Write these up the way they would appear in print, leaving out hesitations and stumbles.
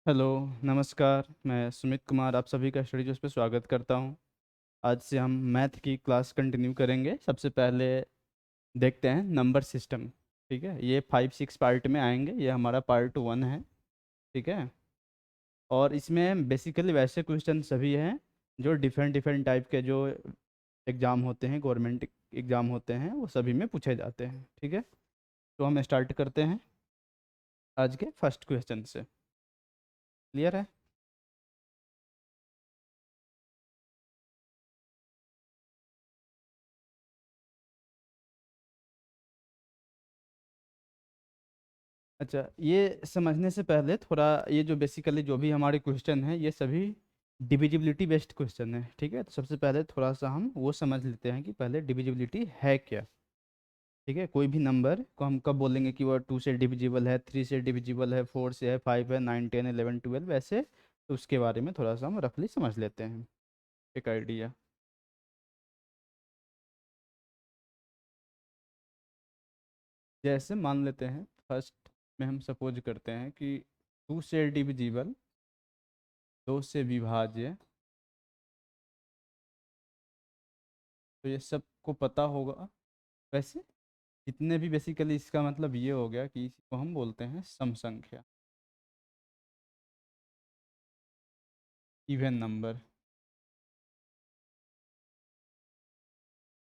Hello, नमस्कार। मैं सुमित कुमार आप सभी का स्टडी जोश पे स्वागत करता हूँ। आज से हम मैथ की क्लास कंटिन्यू करेंगे। सबसे पहले देखते हैं नंबर सिस्टम। ठीक है, ये 5-6 पार्ट में आएंगे। ये हमारा पार्ट 1 है। ठीक है, और इसमें बेसिकली वैसे क्वेश्चन सभी हैं जो डिफरेंट डिफरेंट टाइप के जो एग्ज़ाम होते हैं, गवर्नमेंट एग्ज़ाम होते हैं, वो सभी में पूछे जाते हैं। ठीक है, तो हम स्टार्ट करते हैं आज के फर्स्ट क्वेश्चन से। क्लियर है? अच्छा, ये समझने से पहले थोड़ा, ये जो बेसिकली जो भी हमारे क्वेश्चन हैं ये सभी डिविजिबिलिटी बेस्ड क्वेश्चन है। ठीक है, तो सबसे पहले थोड़ा सा हम वो समझ लेते हैं कि पहले डिविजिबिलिटी है क्या। ठीक है, कोई भी नंबर को हम कब बोलेंगे कि वो 2 से डिविजिबल है, 3 से डिविजिबल है, 4 से है, 5 है, 9, 10, 11, 12 ऐसे। तो उसके बारे में थोड़ा सा हम रफली समझ लेते हैं, एक आइडिया। जैसे मान लेते हैं फर्स्ट में हम सपोज करते हैं कि 2 से डिविजिबल, 2 से विभाज्य। तो ये सबको पता होगा वैसे। जितने भी बेसिकली इसका मतलब ये हो गया कि इसको हम बोलते हैं सम संख्या, इवन नंबर।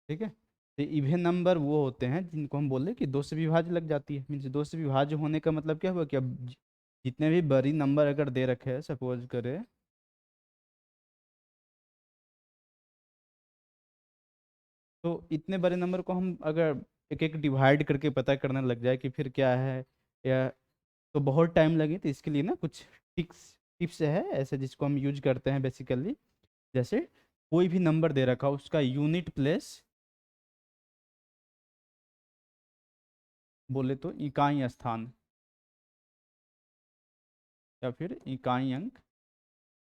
ठीक है, तो इवन नंबर वो होते हैं जिनको हम बोले कि 2 से विभाज्य लग जाती है। मीन्स 2 से विभाज्य होने का मतलब क्या हुआ कि अब जितने भी बड़ी नंबर अगर दे रखे हैं, सपोज करें तो इतने बड़े नंबर को हम अगर एक एक डिवाइड करके पता करने लग जाए कि फिर क्या है, या तो बहुत टाइम लगे। तो इसके लिए ना कुछ टिप्स टिप्स है ऐसे जिसको हम यूज करते हैं बेसिकली। जैसे कोई भी नंबर दे रखा हो उसका यूनिट प्लेस, बोले तो इकाई स्थान या फिर इकाई अंक,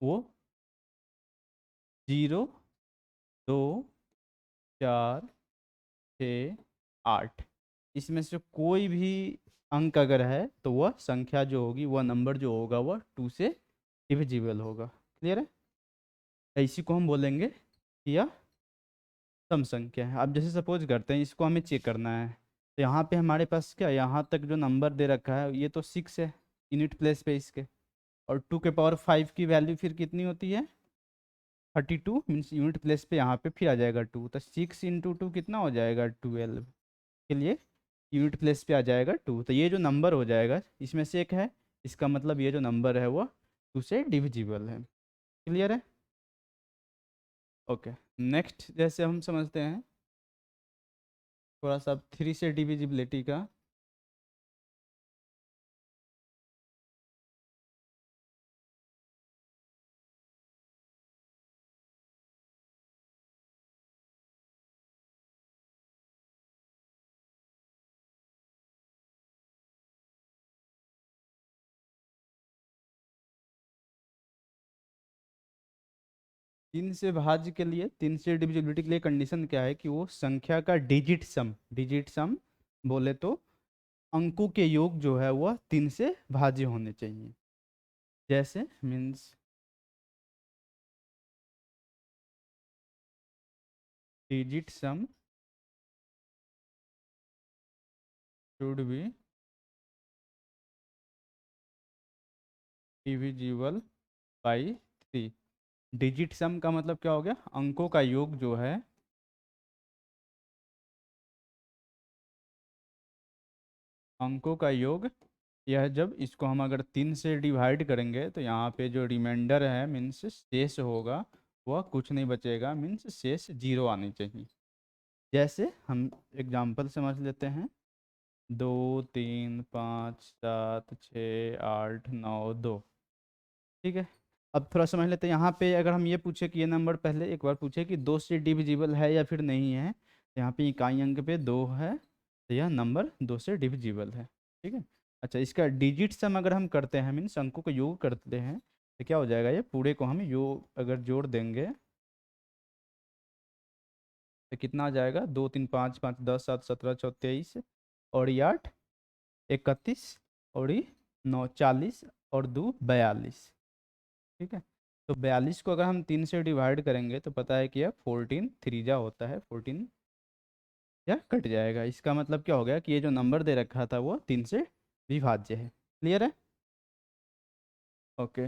वो 0, 2, 4, 6, 8, इसमें से कोई भी अंक अगर है तो वह संख्या जो होगी, वह नंबर जो होगा वह 2 से डिविजिबल होगा। क्लियर है? इसी को हम बोलेंगे कि यह सम संख्या है। अब जैसे सपोज करते हैं इसको हमें चेक करना है। तो यहाँ पे हमारे पास क्या, यहाँ तक जो नंबर दे रखा है ये तो 6 है यूनिट प्लेस पे इसके। और 2 के पावर 5 की वैल्यू फिर कितनी होती है? 32। मीन्स यूनिट प्लेस पे यहाँ पे फिर आ जाएगा 2, तो 6 × 2 कितना हो जाएगा? 12 के लिए यूनिट प्लेस पे आ जाएगा 2। तो ये जो नंबर हो जाएगा इसमें से एक है, इसका मतलब ये जो नंबर है वो 2 से डिविजिबल है। क्लियर है? ओके, नेक्स्ट जैसे हम समझते हैं थोड़ा सा 3 से डिविजिबिलिटी का। 3 से भाज्य के लिए, 3 से डिविजिबिलिटी के लिए कंडीशन क्या है कि वो संख्या का डिजिट सम बोले तो अंकों के योग जो है वह 3 से भाज्य होने चाहिए। जैसे means digit sum should be divisible by 3। Digit सम का मतलब क्या हो गया? अंकों का योग जो है, अंकों का योग। यह जब इसको हम अगर 3 से डिवाइड करेंगे तो यहाँ पे जो रिमाइंडर है मीन्स शेष होगा, वह कुछ नहीं बचेगा। मीन्स शेष 0 आनी चाहिए। जैसे हम एग्जाम्पल समझ लेते हैं, 2, 3, 5, 7, 6, 8, 9, 2। ठीक है, अब थोड़ा समझ लेते हैं। यहाँ पे अगर हम ये पूछे कि ये नंबर पहले एक बार पूछे कि 2 से डिविजिबल है या फिर नहीं है, तो यहाँ पे इकाई अंक पे 2 है, तो यह नंबर 2 से डिविजिबल है। ठीक है, अच्छा इसका डिजिट सम अगर हम करते हैं, मीन्स अंकों का योग करते हैं, तो क्या हो जाएगा? ये पूरे को हम योग अगर जोड़ देंगे तो कितना आ जाएगा? 2, 3, 5, 5, 10, 7, 17, 18, 23, और ये 8, 31, और ये 9, 40, और 2 42। ठीक है, तो 42 को अगर हम 3 से डिवाइड करेंगे तो पता है कि यह 14 3 होता है, 14 या कट जाएगा। इसका मतलब क्या हो गया कि ये जो नंबर दे रखा था वो 3 से विभाज्य है। क्लियर है? ओके।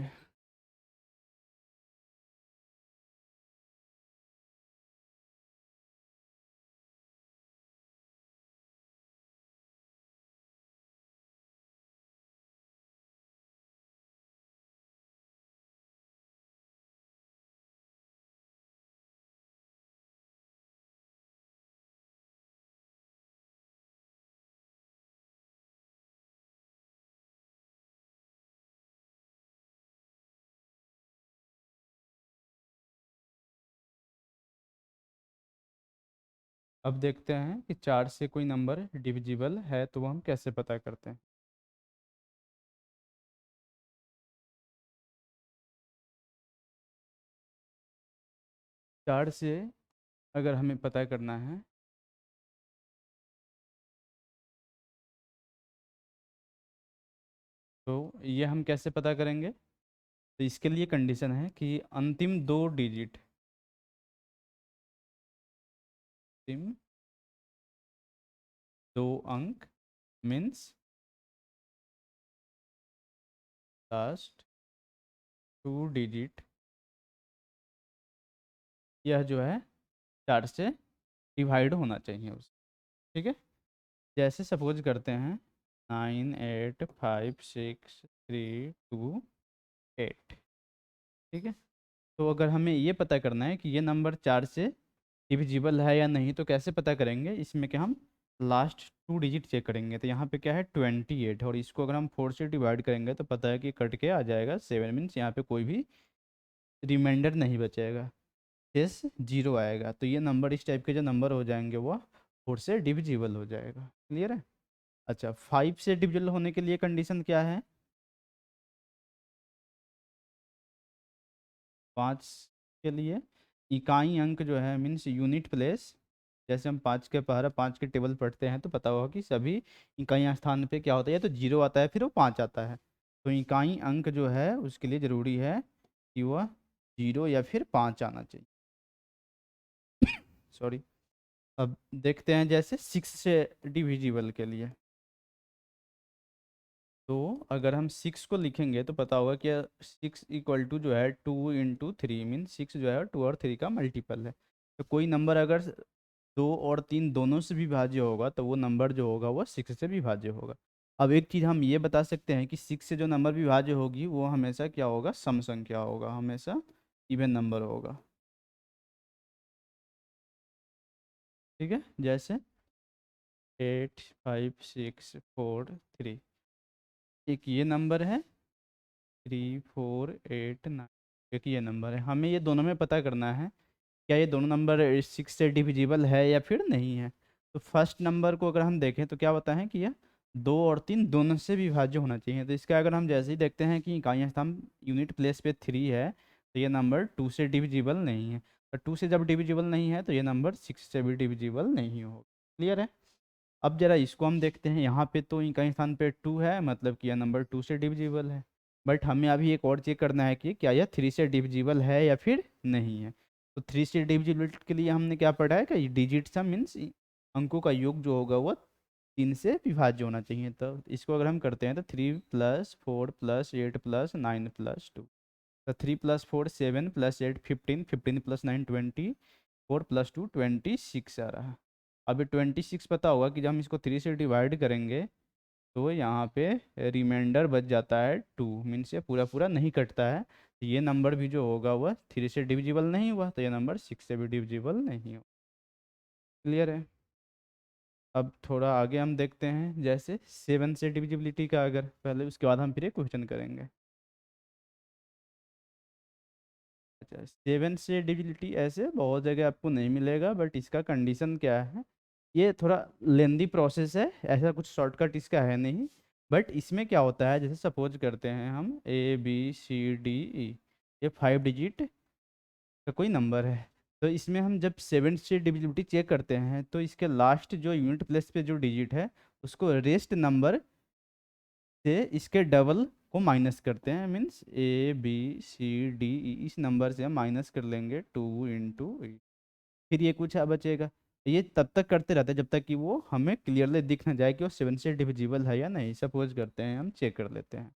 अब देखते हैं कि 4 से कोई नंबर डिविजिबल है तो वो हम कैसे पता करते हैं। 4 से अगर हमें पता करना है तो ये हम कैसे पता करेंगे? तो इसके लिए कंडीशन है कि अंतिम 2 डिजिट, अंतिम 2 अंक मीन्स लास्ट 2 डिजिट, यह जो है 4 से डिवाइड होना चाहिए उस। ठीक है, जैसे सपोज करते हैं 9 8 5 6 3 2 8। ठीक है, तो अगर हमें ये पता करना है कि ये नंबर 4 से डिविजिबल है या नहीं तो कैसे पता करेंगे? इसमें क्या हम लास्ट 2 डिजिट चेक करेंगे। तो यहाँ पे क्या है 28, और इसको अगर हम 4 से डिवाइड करेंगे तो पता है कि कट के आ जाएगा 7, मीन्स यहाँ पे कोई भी रिमाइंडर नहीं बचेगा, शेष 0 आएगा। तो ये नंबर, इस टाइप के जो नंबर हो जाएंगे वो 4 से डिविजिबल हो जाएगा। क्लियर है? अच्छा, 5 से डिविजिबल होने के लिए कंडीशन क्या है? 5 के लिए इकाई अंक जो है मीन्स यूनिट प्लेस, जैसे हम 5 के पहरा 5 के टेबल पढ़ते हैं तो पता होगा कि सभी इकाई स्थान पे क्या होता है, या तो 0 आता है फिर वो 5 आता है। तो इकाई अंक जो है उसके लिए ज़रूरी है कि वह 0 या फिर 5 आना चाहिए। सॉरी। अब देखते हैं जैसे 6 से डिविजिबल के लिए। तो अगर हम 6 को लिखेंगे तो पता होगा कि 6 इक्वल टू जो है 2 × 3, मीन 6 जो है 2 और 3 का मल्टीपल है। तो कोई नंबर अगर 2 और 3 दोनों से विभाज्य होगा तो वो नंबर जो होगा वो 6 से विभाज्य होगा। अब एक चीज़ हम ये बता सकते हैं कि 6 से जो नंबर विभाज्य होगी वो हमेशा क्या होगा? सम संख्या होगा, हमेशा इवन नंबर होगा। ठीक है, जैसे 8 5 6 4 3, एक ये नंबर है 3 4 8 9, एक ये नंबर है। हमें ये दोनों में पता करना है क्या ये दोनों नंबर 6 से डिविजिबल है या फिर नहीं है। तो फर्स्ट नंबर को अगर हम देखें तो क्या होता है कि यह 2 और 3 दोनों से विभाज्य होना चाहिए। तो इसका अगर हम जैसे ही देखते हैं कि इकाई स्थान यूनिट प्लेस पे 3 है तो ये नंबर 2 से डिविजिबल नहीं है, और 2 से जब डिविजिबल नहीं है तो ये नंबर 6 से भी डिविजिबल नहीं होगा। क्लियर है? अब जरा इसको हम देखते हैं, यहाँ पे तो इकाई स्थान पे 2 है, मतलब कि यह नंबर 2 से डिविजिबल है। बट हमें अभी एक और चेक करना है कि क्या यह 3 से डिविजिबल है या फिर नहीं है। तो 3 से डिविजिबिलिटी के लिए हमने क्या पढ़ा है कि डिजिट सम मीन्स अंकों का योग जो होगा वो 3 से विभाज्य होना चाहिए। तो इसको अगर हम करते हैं तो 3 + 4 + 8 + 9 + 2, तो 3 + 4 7 + 8 15, 15 + 9 20, 4 + 2 26 आ रहा है। अभी 26 पता होगा कि जब हम इसको 3 से डिवाइड करेंगे तो यहाँ पे रिमाइंडर बच जाता है 2, मीन्स ये पूरा पूरा नहीं कटता है। तो ये नंबर भी जो होगा वह 3 से डिविजिबल नहीं हुआ, तो ये नंबर 6 से भी डिविजिबल नहीं हो। क्लियर है? अब थोड़ा आगे हम देखते हैं जैसे 7 से डिविजिबिलिटी का, अगर पहले उसके बाद हम फिर एक क्वेश्चन करेंगे। अच्छा, 7 से डिविजिबिलिटी ऐसे बहुत जगह आपको नहीं मिलेगा, बट इसका कंडीशन क्या है, ये थोड़ा लेंदी प्रोसेस है, ऐसा कुछ शॉर्टकट इसका है नहीं। बट इसमें क्या होता है, जैसे सपोज करते हैं हम ABCDE, ये 5 डिजिट का कोई नंबर है। तो इसमें हम जब 7 से डिविजिबिलिटी चेक करते हैं तो इसके लास्ट जो यूनिट प्लेस पे जो डिजिट है उसको रेस्ट नंबर से इसके डबल को माइनस करते हैं, मीन्स ABCDE इस नंबर से हम माइनस कर लेंगे 2 × 8, फिर ये कुछ बचेगा। ये तब तक करते रहते हैं जब तक कि वो हमें क्लियरली दिख ना जाए कि वो 7 से डिविजिबल है या नहीं। सपोज करते हैं हम चेक कर लेते हैं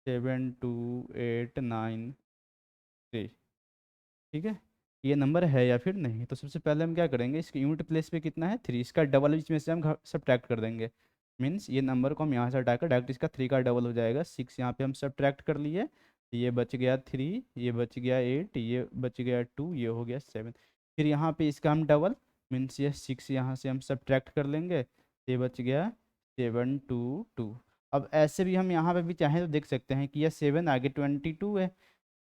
7, 2, 8, 9, 3, ठीक है, ये नंबर है या फिर नहीं। तो सबसे पहले हम क्या करेंगे, इसके यूनिट प्लेस पे कितना है 3, इसका डबल इसमें से हम सब्ट्रैक्ट कर देंगे। मीन्स ये नंबर को हम यहाँ से हटाकर डायरेक्ट इसका 3 का डबल हो जाएगा। 6 यहाँ पे हम सब्ट्रैक्ट कर लिए, ये बच गया 3, ये बच गया 8, ये बच गया 2, ये हो गया 7। फिर यहाँ पे इसका हम डबल, मीन्स ये 6 यहाँ से हम सब्ट्रैक्ट कर लेंगे, ये बच गया 7, 2, 2। अब ऐसे भी हम यहाँ पे भी चाहें तो देख सकते हैं कि यह 7 आगे 22 है,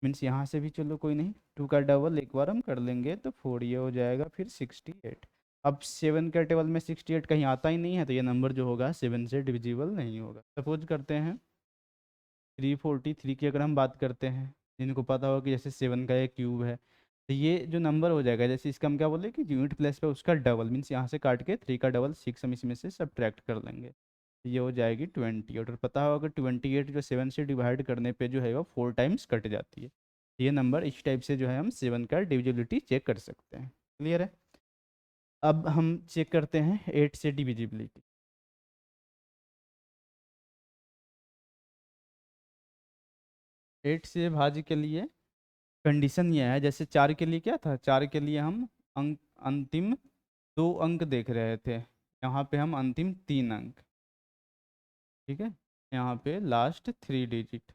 मीन्स यहाँ से भी चलो कोई नहीं, 2 का डबल एक बार हम कर लेंगे तो 4, ये हो जाएगा फिर 68। अब 7 के टेबल में 68 कहीं आता ही नहीं है, तो ये नंबर जो होगा 7 से डिविजिबल नहीं होगा। सपोज करते हैं 343 की अगर हम बात करते हैं, जिनको पता होगा कि जैसे 7 का एक क्यूब है, तो ये जो नंबर हो जाएगा, जैसे इसका हम क्या बोले कि यूनिट प्लेस पे उसका डबल, मीन्स यहाँ से काट के 3 का डबल 6 हम इसमें से सब्ट्रैक्ट कर लेंगे, तो ये हो जाएगी 28। और पता होगा 28 जो 7 से डिवाइड करने पे जो है वो 4 टाइम्स कट जाती है। ये नंबर इस टाइप से जो है हम 7 का डिविजिबिलिटी चेक कर सकते हैं। क्लियर है। अब हम चेक करते हैं 8 से डिविजिबिलिटी। 8 से भाज्य के लिए कंडीशन ये है, जैसे 4 के लिए क्या था, 4 के लिए हम अंक अंतिम 2 अंक देख रहे थे, यहाँ पे हम अंतिम 3 अंक, ठीक है, यहाँ पे लास्ट 3 डिजिट,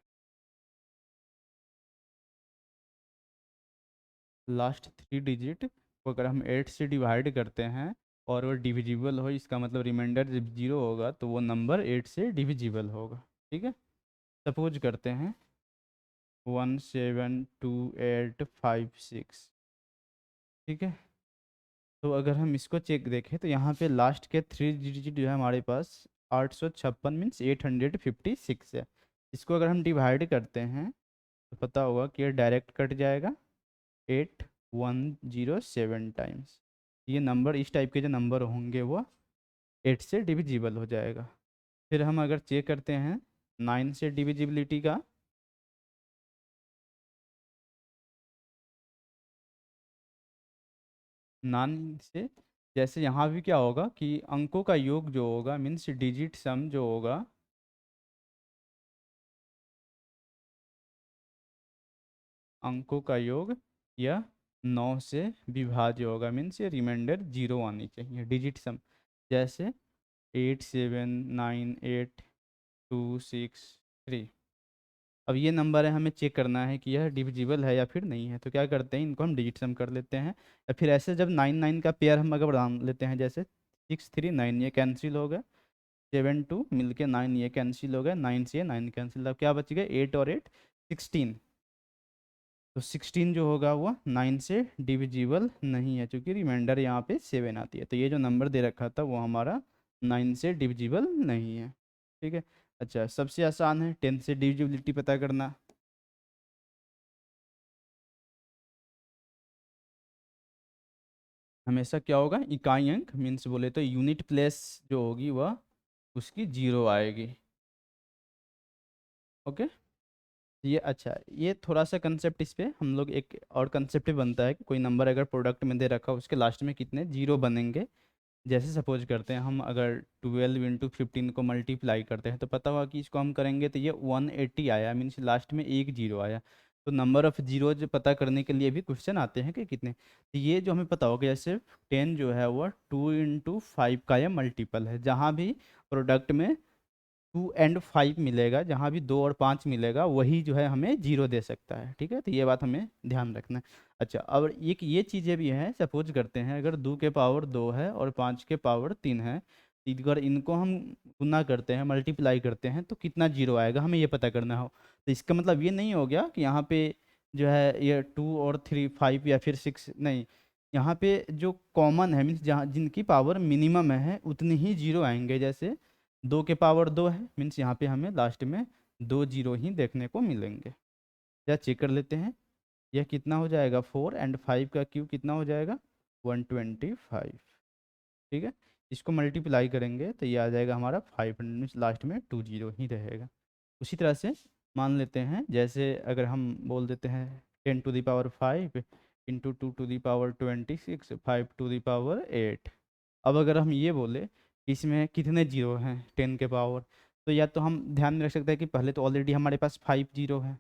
लास्ट 3 डिजिट को अगर हम 8 से डिवाइड करते हैं और वो डिविजिबल हो, इसका मतलब रिमाइंडर जब 0 होगा तो वो नंबर 8 से डिविजिबल होगा। ठीक है, सपोज करते हैं 172856, ठीक है। तो अगर हम इसको चेक देखें तो यहाँ पे लास्ट के 3 डिजिट जो है हमारे पास 856 मीन्स 856 है। इसको अगर हम डिवाइड करते हैं तो पता होगा कि ये डायरेक्ट कट जाएगा 8107 टाइम्स। ये नंबर इस टाइप के जो नंबर होंगे वो 8 से डिविजिबल हो जाएगा। फिर हम अगर चेक करते हैं 9 से डिविजिबिलिटी का, 9 से, जैसे यहाँ भी क्या होगा कि अंकों का योग जो होगा मीन्स डिजिट सम जो होगा, अंकों का योग यह 9 से विभाज्य होगा, मीन्स ये रिमाइंडर 0 आनी चाहिए डिजिट सम। जैसे 879826 3। अब ये नंबर है, हमें चेक करना है कि यह डिविजिबल है या फिर नहीं है। तो क्या करते हैं, इनको हम डिजिट सम कर लेते हैं, या फिर ऐसे जब 9 9 का पेयर हम अगर बढ़ा लेते हैं, जैसे 6 3 9 ये कैंसिल हो गया, 7 2 मिलके 9 ये कैंसिल हो गया, 9 से 9 कैंसिल, अब क्या बच गया 8 और 8 16। तो 16 जो होगा वो 9 से डिविजिबल नहीं है, क्योंकि रिमाइंडर यहाँ पे 7 आती है। तो ये जो नंबर दे रखा था वो हमारा 9 से डिविजिबल नहीं है। ठीक है। अच्छा, सबसे आसान है 10 से डिविजिबिलिटी पता करना। हमेशा क्या होगा, इकाई अंक मीन्स बोले तो यूनिट प्लेस जो होगी वह उसकी 0 आएगी। ओके, ये अच्छा, ये थोड़ा सा कंसेप्ट, इस पे हम लोग एक और कंसेप्ट भी बनता है कि कोई नंबर अगर प्रोडक्ट में दे रखा हो उसके लास्ट में कितने जीरो बनेंगे। जैसे सपोज करते हैं हम अगर 12 × 15 को मल्टीप्लाई करते हैं तो पता होगा कि इसको हम करेंगे तो ये 180 आया, मीन्स लास्ट में एक जीरो आया। तो नंबर ऑफ जीरोज पता करने के लिए भी क्वेश्चन आते हैं कि कितने, तो ये जो हमें पता होगा जैसे 10 जो है वो 2 × 5 का या मल्टीपल है, जहाँ भी प्रोडक्ट में 2 और 5 मिलेगा, जहाँ भी 2 और 5 मिलेगा वही जो है हमें जीरो दे सकता है। ठीक है, तो ये बात हमें ध्यान रखना है। अच्छा, अब एक ये चीज़ें भी हैं, सपोज करते हैं अगर 2 के पावर 2 है और 5 के पावर 3 है, तो अगर इनको हम गुना करते हैं मल्टीप्लाई करते हैं तो कितना जीरो आएगा हमें ये पता करना हो। तो इसका मतलब ये नहीं हो गया कि यहाँ पे जो है ये 2 और 3 5 या फिर 6 नहीं, यहाँ पे जो कॉमन है मीन्स जहाँ जिनकी पावर मिनिमम है उतनी ही जीरो आएंगे। जैसे 2 के पावर 2 है, मीन्स यहाँ पे हमें लास्ट में 2 जीरो ही देखने को मिलेंगे। या चेक कर लेते हैं, यह कितना हो जाएगा 4 एंड 5 का क्यूब कितना हो जाएगा 125। ठीक है, इसको मल्टीप्लाई करेंगे तो ये आ जाएगा हमारा 500, लास्ट में 20 ही रहेगा। उसी तरह से मान लेते हैं, जैसे अगर हम बोल देते हैं 10⁵ इंटू 2⁻26 5⁸ अब अगर हम ये बोले कि इसमें कितने जीरो हैं 10 के पावर, तो या तो हम ध्यान में रख सकते हैं कि पहले तो ऑलरेडी हमारे पास 5 जीरो है,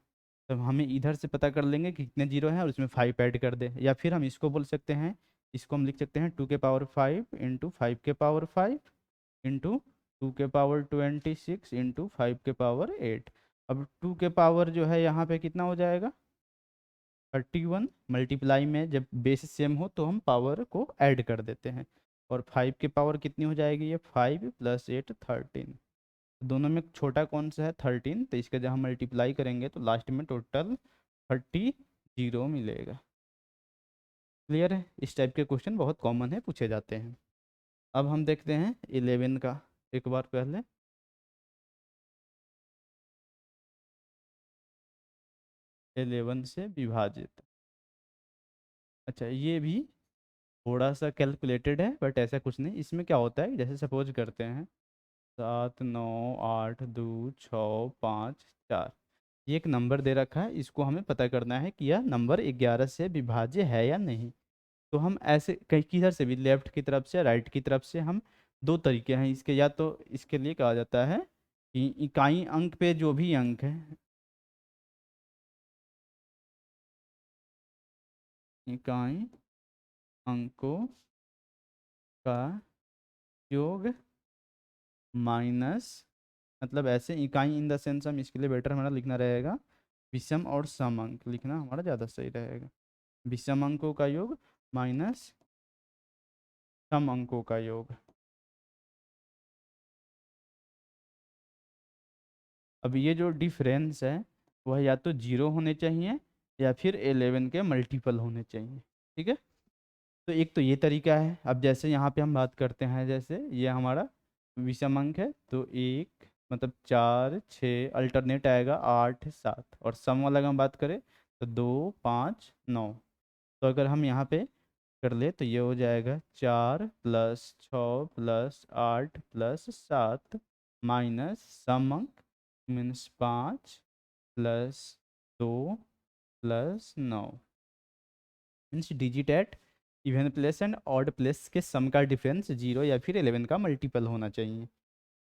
तो हमें इधर से पता कर लेंगे कि कितने जीरो हैं और इसमें 5 ऐड कर दे, या फिर हम इसको बोल सकते हैं, इसको हम लिख सकते हैं 2⁵ इंटू 5⁵ इंटू 2⁻26 इंटू 5⁵। अब 2 के पावर जो है यहाँ पे कितना हो जाएगा 31, मल्टीप्लाई में जब बेस सेम हो तो हम पावर को ऐड कर देते हैं, और 5 की पावर कितनी हो जाएगी, ये 5 + 8 13, दोनों में छोटा कौन सा है 13, तो इसका जब हम मल्टीप्लाई करेंगे तो लास्ट में टोटल 30 मिलेगा। क्लियर है? इस टाइप के क्वेश्चन बहुत कॉमन है, पूछे जाते हैं। अब हम देखते हैं 11 का एक बार पहले। 11 से विभाजित, अच्छा ये भी थोड़ा सा कैलकुलेटेड है बट ऐसा कुछ नहीं। इसमें क्या होता है, जैसे सपोज करते हैं 7 9 8 2 6 5 4, ये एक नंबर दे रखा है, इसको हमें पता करना है कि यह नंबर 11 से विभाज्य है या नहीं। तो हम ऐसे कहीं किधर से भी, लेफ्ट की तरफ से राइट की तरफ से, हम दो तरीके हैं इसके, या तो इसके लिए कहा जाता है कि इकाई अंक पे जो भी अंक है, इकाई अंकों का योग माइनस, मतलब ऐसे इकाई इन द सेंस, हम इसके लिए बेटर हमारा लिखना रहेगा विषम और सम अंक लिखना हमारा ज़्यादा सही रहेगा। विषम अंकों का योग माइनस सम अंकों का योग। अब ये जो डिफरेंस है वह या तो जीरो होने चाहिए या फिर 11 के मल्टीपल होने चाहिए। ठीक है, तो एक तो ये तरीका है। अब जैसे यहाँ पे हम बात करते हैं, जैसे ये हमारा विषम अंक है, तो एक मतलब 4 6 अल्टरनेट आएगा 8 7, और सम वाला अगर हम बात करें तो 2 5 9। तो अगर हम यहाँ पे कर ले तो ये हो जाएगा 4 + 6 + 8 + 7 माइनस सम अंक means 5 + 2 + 9, means digit at even place and odd place के सम का डिफरेंस 0 या फिर 11 का मल्टीपल होना चाहिए।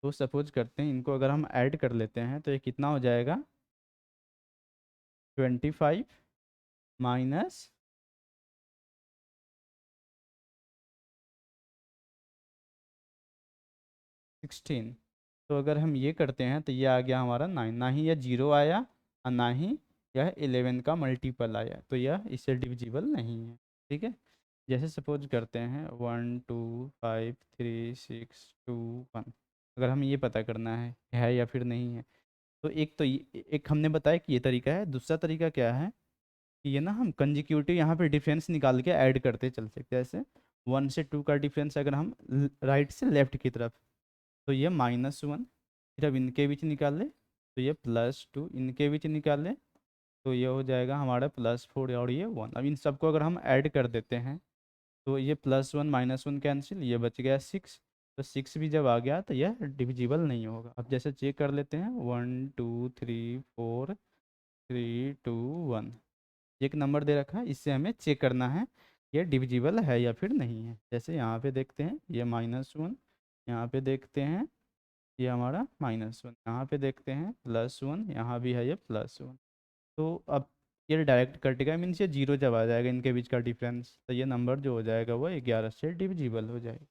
तो सपोज करते हैं इनको अगर हम ऐड कर लेते हैं तो ये कितना हो जाएगा 25 माइनस 16। तो अगर हम ये करते हैं तो ये आ गया हमारा 9, ना ही यह जीरो आया और ना ही यह 11 का मल्टीपल आया, तो यह इससे डिविजिबल नहीं है। ठीक है, जैसे सपोज करते हैं 1 2 5 3 6 2 1, अगर हमें ये पता करना है या फिर नहीं है, तो एक तो एक हमने बताया कि ये तरीका है। दूसरा तरीका क्या है कि ये ना हम कंजिक्यूटिव यहाँ पे डिफरेंस निकाल के ऐड करते चल सकते हैं। जैसे 1 से 2 का डिफरेंस अगर हम राइट से लेफ्ट की तरफ, तो ये -1, फिर अब इनके बीच निकाल ले तो ये +2, इनके बीच निकाल ले तो ये हो जाएगा हमारा +4 और ये 1। अब इन सबको अगर हम ऐड कर देते हैं तो ये +1 -1 कैंसिल, ये बच गया 6, तो 6 भी जब आ गया तो यह डिविजिबल नहीं होगा। अब जैसे चेक कर लेते हैं 1 2 3 4 3 2 1, एक नंबर दे रखा है, इससे हमें चेक करना है ये डिविजिबल है या फिर नहीं है। जैसे यहाँ पे देखते हैं ये -1, यहाँ पे देखते हैं ये हमारा -1, यहाँ पे देखते हैं +1, यहाँ भी है ये +1। तो अब ये डायरेक्ट कटेगा, मीन्स ये जीरो जब आ जाएगा इनके बीच का डिफरेंस, तो ये नंबर जो हो जाएगा वो 11 से डिविजिबल हो जाएगा।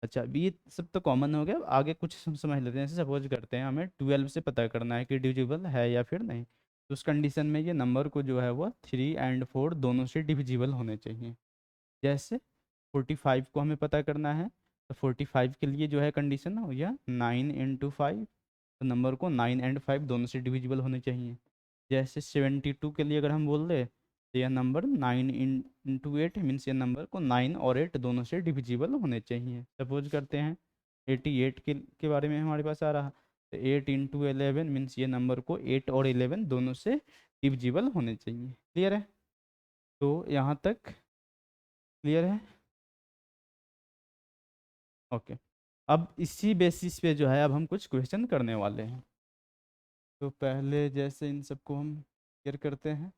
अच्छा, अभी ये सब तो कॉमन हो गया, अब आगे कुछ समझ लेते हैं। जैसे सपोज करते हैं हमें 12 से पता करना है कि डिविजिबल है या फिर नहीं, तो उस कंडीशन में ये नंबर को जो है वो 3 और 4 दोनों से डिविजिबल होने चाहिए। जैसे 45 को हमें पता करना है, तो 45 के लिए जो है कंडीशन हो गया 9 × 5, तो नंबर को 9 और 5 दोनों से डिविजिबल होने चाहिए। जैसे 72 के लिए अगर हम बोल दे तो यह नंबर 9 × 8 मीन्स ये नंबर को 9 और 8 दोनों से डिविजिबल होने चाहिए। सपोज करते हैं 88 के बारे में हमारे पास आ रहा, तो 8 × 11 मीन्स ये नंबर को 8 और 11 दोनों से डिविजिबल होने चाहिए। क्लियर है? तो यहाँ तक क्लियर है? ओके। अब इसी बेसिस पे जो है अब हम कुछ क्वेश्चन करने वाले हैं। तो पहले जैसे इन सबको हम क्लियर करते हैं।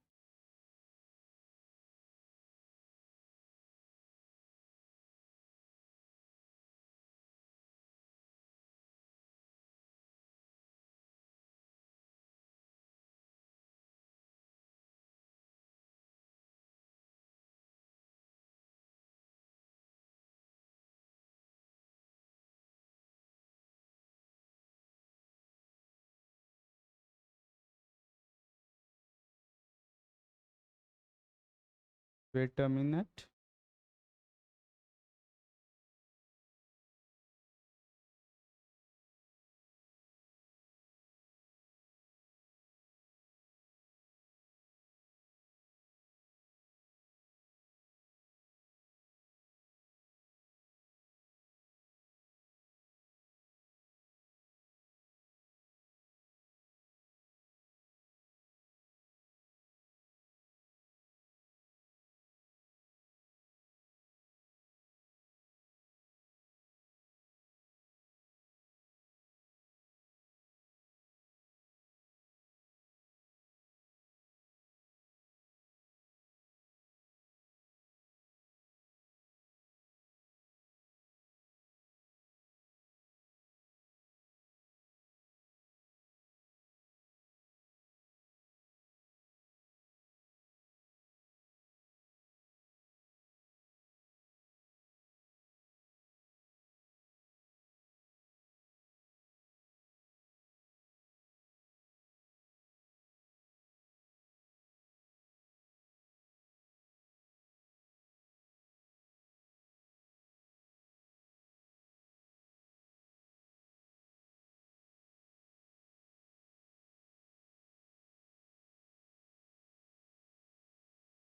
Wait a minute.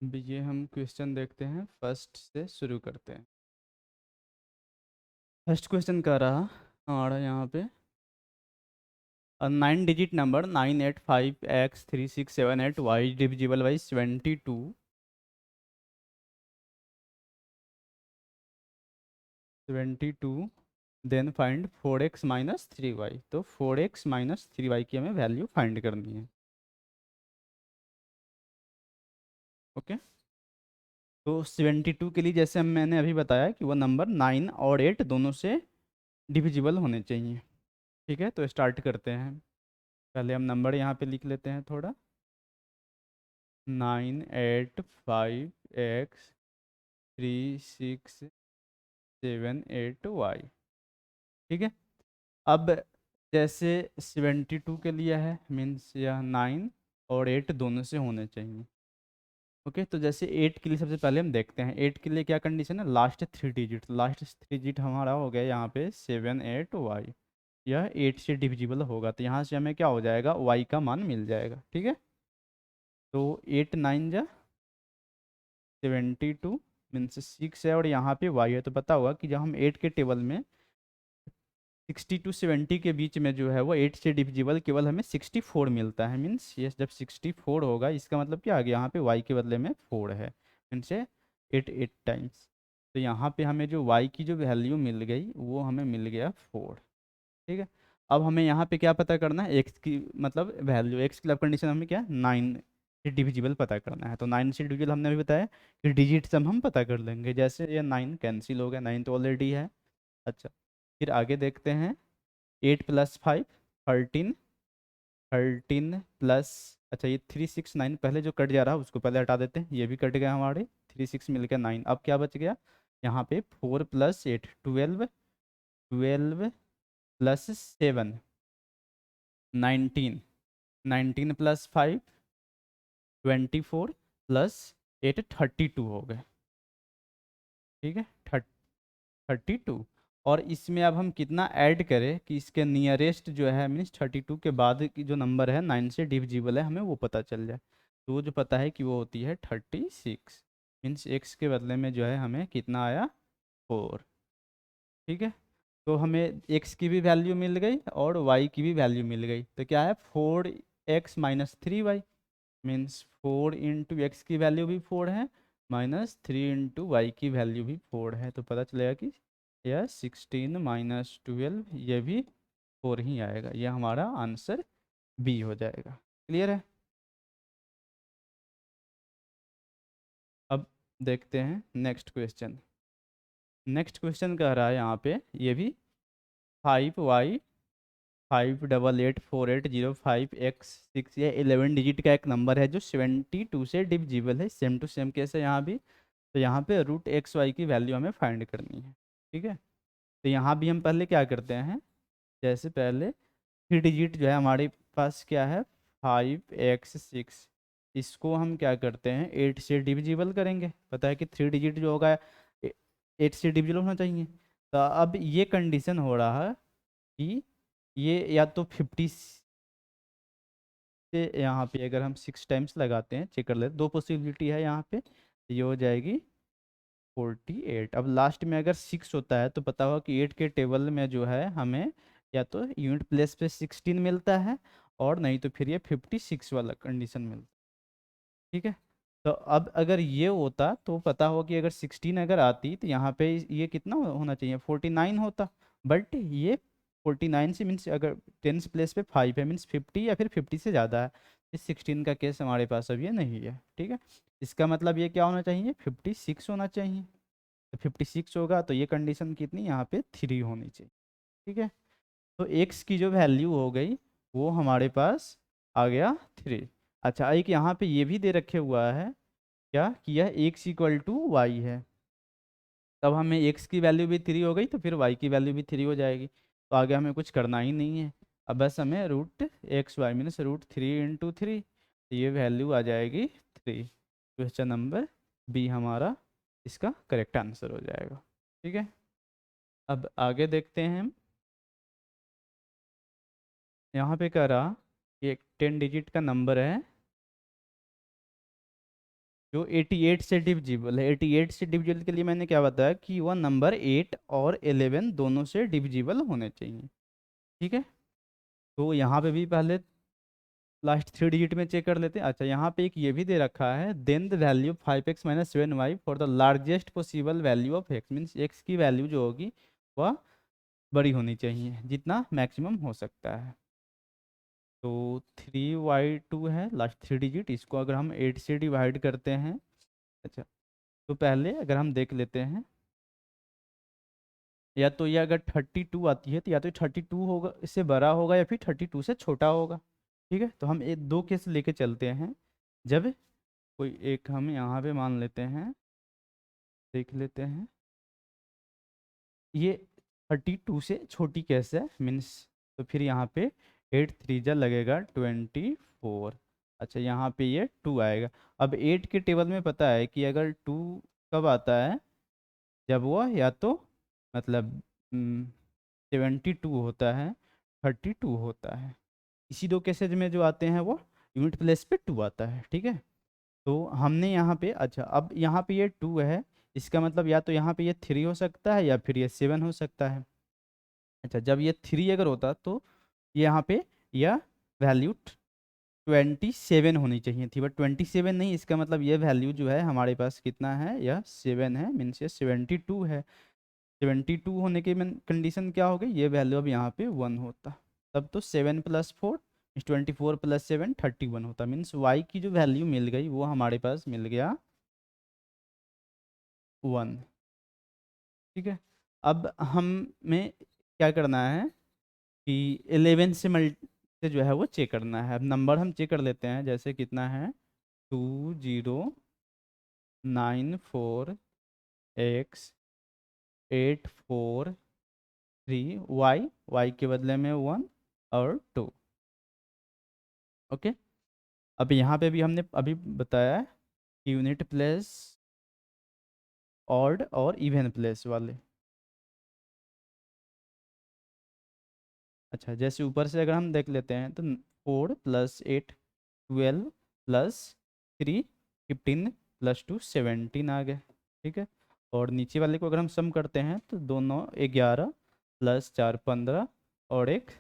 अब ये हम क्वेश्चन देखते हैं, फर्स्ट से शुरू करते हैं। फर्स्ट क्वेश्चन कह रहा आ रहा है यहाँ पे, 9 digit number 98563678y divisible by 22 then find 4x minus 3y। तो 4x माइनस 3y की हमें वैल्यू फाइंड करनी है। ओके, तो 72 के लिए जैसे मैंने अभी बताया कि वो नंबर 9 और 8 दोनों से डिविजिबल होने चाहिए। ठीक है, तो स्टार्ट करते हैं। पहले हम नंबर यहाँ पे लिख लेते हैं थोड़ा। 98563678y। ठीक है, अब जैसे 72 के लिए है, मीन्स यह 9 और 8 दोनों से होने चाहिए। ओके, तो जैसे 8 के लिए सबसे पहले हम देखते हैं, 8 के लिए क्या कंडीशन है, लास्ट 3 डिजिट। लास्ट 3 डिजिट हमारा हो गया यहाँ पे 78y। यह 8 से डिविजिबल होगा, तो यहाँ से हमें क्या हो जाएगा, y का मान मिल जाएगा। ठीक है, तो 8 9 जा 72 मीन्स 6 है, और यहाँ पे y है। तो पता होगा कि जब हम 8 के टेबल में 60 टू 70 के बीच में जो है वो 8 से डिविजिबल केवल हमें 64 मिलता है। मीन्स ये जब 64 होगा, इसका मतलब क्या आ गया, यहाँ पे y के बदले में 4 है, मीन्स 8 टाइम्स। तो यहाँ पे हमें जो y की जो वैल्यू मिल गई वो हमें मिल गया 4। ठीक है, अब हमें यहाँ पे क्या पता करना है, x की मतलब वैल्यू, x की कंडीशन हमें क्या, 9 से डिविजिबल पता करना है। तो 9 से डिविजिबल हमने अभी बताया कि डिजिट सम हम पता कर लेंगे। जैसे ये 9 कैंसिल हो गया, 9 तो ऑलरेडी है। अच्छा, फिर आगे देखते हैं, 8 प्लस 5 13, 13 प्लस, अच्छा ये 3 6 9 पहले जो कट जा रहा है उसको पहले हटा देते हैं, ये भी कट गया हमारे, 3 6 मिल गया 9। अब क्या बच गया यहाँ पे, 4 प्लस 8 12, 12 प्लस 7 19, 19 प्लस 5 24 प्लस 8 32 हो गए। ठीक है, 32। और इसमें अब हम कितना ऐड करें कि इसके नियरेस्ट जो है, मीन्स 32 के बाद की जो नंबर है 9 से डिविजिबल है, हमें वो पता चल जाए। तो वो जो पता है कि वो होती है 36, मीन्स एक्स के बदले में जो है हमें कितना आया, 4। ठीक है, तो हमें एक्स की भी वैल्यू मिल गई और वाई की भी वैल्यू मिल गई। तो क्या है, 4x minus 3y, means 4 into x की वैल्यू भी 4 है, माइनस 3 इंटू वाई की वैल्यू भी 4 है। तो पता चलेगा कि या 16 माइनस 12, ये भी 4 ही आएगा। ये हमारा आंसर बी हो जाएगा। क्लियर है? अब देखते हैं नेक्स्ट क्वेश्चन। नेक्स्ट क्वेश्चन कह रहा है यहाँ पे, ये भी 5y 5884805x6, ये 11 डिजिट का एक नंबर है जो 72 से डिविजिबल है। सेम टू सेम केस है यहाँ भी। तो यहाँ पे रूट एक्स वाई की वैल्यू हमें फाइंड करनी है। ठीक है, तो यहाँ भी हम पहले क्या करते हैं, जैसे पहले 3 डिजिट जो है हमारे पास क्या है, 5x6, इसको हम क्या करते हैं 8 से डिविजिबल करेंगे। पता है कि 3 डिजिट जो होगा 8 से डिविजिबल होना चाहिए। तो अब ये कंडीशन हो रहा है कि ये या तो 50 से, यहाँ पे अगर हम 6 टाइम्स लगाते हैं, चेक कर लेते, दो पॉसिबिलिटी है यहाँ पे। ये हो जाएगी 48। अब लास्ट में अगर 6 होता है तो पता होगा कि 8 के टेबल में जो है हमें या तो यूनिट प्लेस पे 16 मिलता है, और नहीं तो फिर ये 56 वाला कंडीशन मिलता है। ठीक है, तो अब अगर ये होता तो पता होगा कि अगर 16 अगर आती तो यहाँ पे ये कितना होना चाहिए, 49 होता। बट ये 49 से मीन्स अगर 10 प्लेस पे 5 है, मीन्स 50 या फिर 50 से ज़्यादा है। इस 16 का केस हमारे पास अब ये नहीं है। ठीक है, इसका मतलब ये क्या होना चाहिए, 56 होना चाहिए। तो 56 होगा तो ये कंडीशन कितनी यहाँ पे 3 होनी चाहिए। ठीक है, तो x की जो वैल्यू हो गई वो हमारे पास आ गया 3। अच्छा, एक यहाँ पे ये भी दे रखे हुआ है क्या कि यह x इक्वल टू वाई है। तब हमें x की वैल्यू भी 3 हो गई तो फिर y की वैल्यू भी 3 हो जाएगी। तो आगे हमें कुछ करना ही नहीं है। अब बस हमें root x y minus root 3 × 3, तो ये वैल्यू आ जाएगी 3। क्वेश्चन नंबर बी हमारा इसका करेक्ट आंसर हो जाएगा। ठीक है, अब आगे देखते हैं हम। यहाँ पे कह रहा कि एक 10 डिजिट का नंबर है जो 88 से डिविजिबल है। 88 से डिविजिबल के लिए मैंने क्या बताया कि वह नंबर 8 और 11 दोनों से डिविजिबल होने चाहिए। ठीक है, तो यहाँ पे भी पहले लास्ट 3 डिजिट में चेक कर लेते हैं। अच्छा, यहाँ पे एक ये भी दे रखा है, then the value 5x - 7y for the largest possible value of x, means x की वैल्यू जो होगी वह बड़ी होनी चाहिए जितना मैक्सिमम हो सकता है। तो 3y2 है लास्ट 3 डिजिट, इसको अगर हम 8 से डिवाइड करते हैं। अच्छा, तो पहले अगर हम देख लेते हैं, या तो ये अगर 32 आती है तो या तो 32 होगा, इससे बड़ा होगा, या फिर 32 से छोटा होगा। ठीक है, तो हम एक दो केस लेके चलते हैं। जब कोई एक हम यहाँ पे मान लेते हैं, देख लेते हैं, ये 32 से छोटी केस है मीन्स, तो फिर यहाँ पे 8 3 जा लगेगा 24। अच्छा, यहाँ पे ये 2 आएगा। अब 8 के टेबल में पता है कि अगर 2 कब आता है, जब वो या तो मतलब 72 होता है, 32 होता है। इसी दो केसेज में जो आते हैं वो यूनिट प्लेस पे 2 आता है। ठीक है, तो हमने यहाँ पे, अच्छा अब यहाँ पे ये 2 है, इसका मतलब या तो यहाँ पे ये 3 हो सकता है या फिर ये 7 हो सकता है। अच्छा, जब ये 3 अगर होता तो ये यहाँ पे यह वैल्यू 27 होनी चाहिए थी, बट 27 नहीं, इसका मतलब ये वैल्यू जो है हमारे पास कितना है, यह 7 है, मीन्स ये 72 है। 72 होने की कंडीशन क्या हो गई, ये वैल्यू अब यहाँ पे 1 होता। तब तो 7 + 4 24 + 7 31 होता, मीन्स y की जो वैल्यू मिल गई वो हमारे पास मिल गया 1। ठीक है, अब हमें क्या करना है कि 11 से से जो है वो चेक करना है। अब नंबर हम चेक कर लेते हैं, जैसे कितना है 2094x843, y के बदले में 1 और 2। ओके, अब यहाँ पे भी हमने अभी बताया है कि यूनिट प्लेस, ऑड और इवन प्लेस वाले। अच्छा, जैसे ऊपर से अगर हम देख लेते हैं तो 4 + 8 12 + 3 15 + 2 17 आ गए। ठीक है, और नीचे वाले को अगर हम सम करते हैं तो 2 9 11 + 4 15 और 1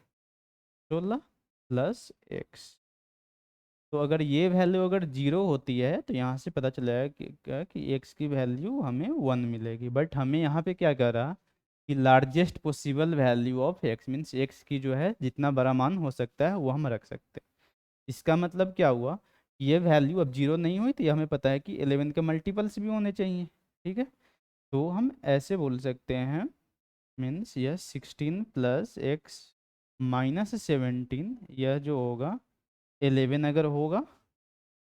16 + x। तो अगर ये वैल्यू अगर 0 होती है तो यहाँ से पता चला है कि x की वैल्यू हमें 1 मिलेगी। बट हमें यहाँ पे क्या कह रहा कि largest possible value of x means x की जो है जितना बड़ा मान हो सकता है वो हम रख सकते हैं। इसका मतलब क्या हुआ, ये वैल्यू अब जीरो नहीं हुई तो ये हमें पता है कि 11 के मल्टीपल्स भी होने चाहिए। ठीक है, तो हम ऐसे बोल सकते हैं मीन्स यह 16 प्लस एक्स माइनस 17, यह जो होगा 11 अगर होगा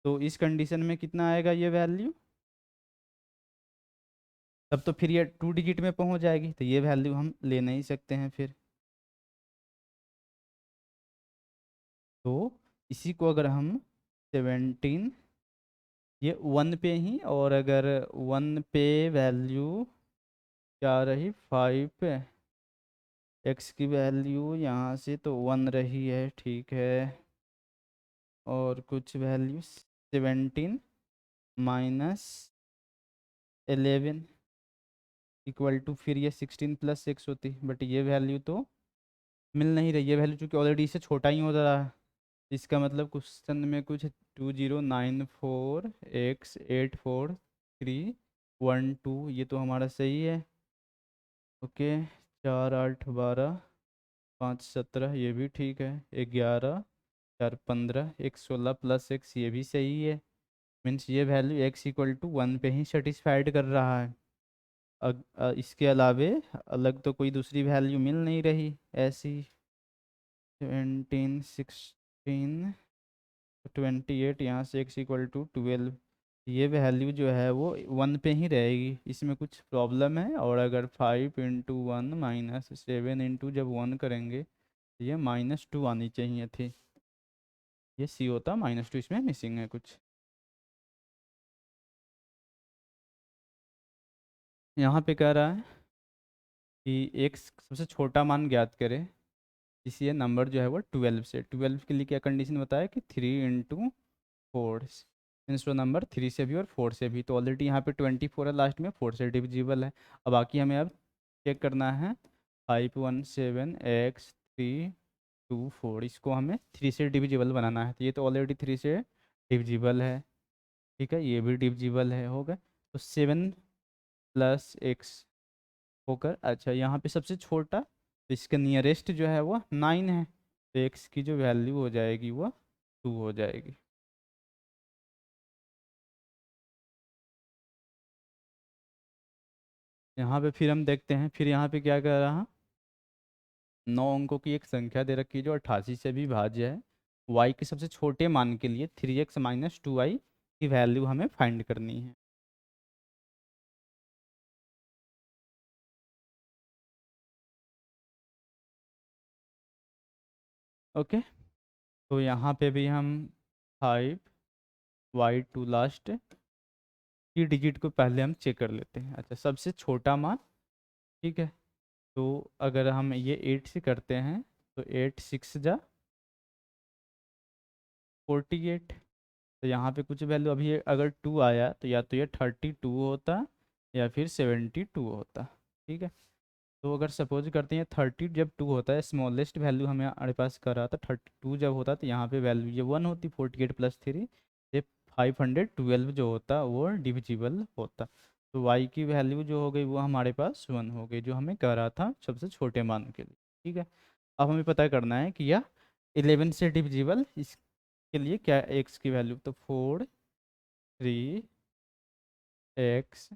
तो इस कंडीशन में कितना आएगा ये वैल्यू, तब तो फिर ये 2 डिजिट में पहुंच जाएगी, तो ये वैल्यू हम ले नहीं सकते हैं फिर। तो इसी को अगर हम 17 ये 1 पे ही, और अगर 1 पे वैल्यू क्या रही 5 पे, एक्स की वैल्यू यहाँ से तो 1 रही है, ठीक है, और कुछ वैल्यू 17 माइनस 11 इक्वल टू फिर ये 16 प्लस 6 होती, बट ये वैल्यू तो मिल नहीं रही, ये वैल्यू चूँकि ऑलरेडी इससे छोटा ही हो रहा है। इसका मतलब क्वेश्चन में कुछ 2094x8431 2 ये तो हमारा सही है। ओके, 4 8 12 5 17 ये भी ठीक है, 11 4 15 1 16 प्लस एक्स ये भी सही है। मीन्स ये वैल्यू एक्स इक्वल टू 1 पे ही सेटिस्फाइड कर रहा है। इसके अलावे अलग तो कोई दूसरी वैल्यू मिल नहीं रही ऐसी। 17 16 28 यहाँ से एक्स इक्वल टू 12, ये वैल्यू जो है वो 1 पे ही रहेगी, इसमें कुछ प्रॉब्लम है। और अगर 5 × 1 माइनस 7 इंटू जब 1 करेंगे तो ये -2 आनी चाहिए थी, ये सी होता -2, इसमें मिसिंग है कुछ। यहाँ पे कह रहा है कि एक सबसे छोटा मान ज्ञात करें, इसलिए नंबर जो है वो 12 से, 12 के लिए क्या कंडीशन बताया कि 3 × 4 मीन्स वो नंबर 3 से भी और 4 से भी, तो ऑलरेडी यहाँ पे 24 है लास्ट में, 4 से डिविजिबल है। अब बाकी हमें अब चेक करना है 517x324, इसको हमें 3 से डिविजिबल बनाना है, तो ये तो ऑलरेडी 3 से डिविजिबल है, ठीक है, ये भी डिविजिबल है, हो गया। तो 7 प्लस एक्स होकर, अच्छा यहाँ पे सबसे छोटा, तो इसका नियरेस्ट जो है वो 9 है, तो एक्स की जो वैल्यू हो जाएगी वो 2 हो जाएगी। यहाँ पे फिर हम देखते हैं, फिर यहाँ पे क्या कर रहा, 9 अंकों की एक संख्या दे रखी है जो 88 से भी भाज्य है, y के सबसे छोटे मान के लिए 3x माइनस 2y की वैल्यू हमें फाइंड करनी है। ओके, तो यहाँ पे भी हम 5y2 लास्ट की डिजिट को पहले हम चेक कर लेते हैं। अच्छा, सबसे छोटा मान, ठीक है, तो अगर हम ये 8 से करते हैं तो 8 6 जा 48, तो यहाँ पे कुछ वैल्यू अभी अगर 2 आया तो या तो ये 32 होता या फिर 72 होता, ठीक है। तो अगर सपोज करते हैं 30 जब 2 होता है, स्मॉलेस्ट वैल्यू हमें हमारे पास कर रहा था 32 जब होता तो यहाँ पे वैल्यू ये 1 होती, 48 प्लस 3 ये 512 जो होता वो डिविजिबल होता। तो y की वैल्यू जो हो गई वो हमारे पास 1 हो गई, जो हमें कह रहा था सबसे छोटे मान के लिए, ठीक है। अब हमें पता करना है कि यह 11 से डिविजिबल, इसके लिए क्या x की वैल्यू, तो 4 3 x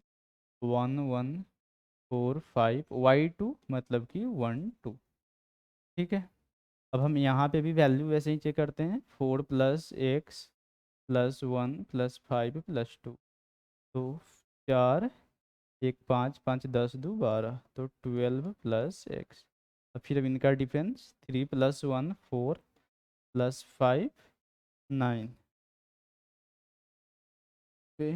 1 1 4 5 y2 मतलब कि 1 2, ठीक है। अब हम यहाँ पे भी वैल्यू वैसे ही चेक करते हैं, 4 plus x plus 1 plus 5 plus 2, तो 4 1 5 5 10 2 12, तो 12 प्लस एक्स। और फिर अब इनका डिफरेंस 3 प्लस 1 4 प्लस 5 9 पे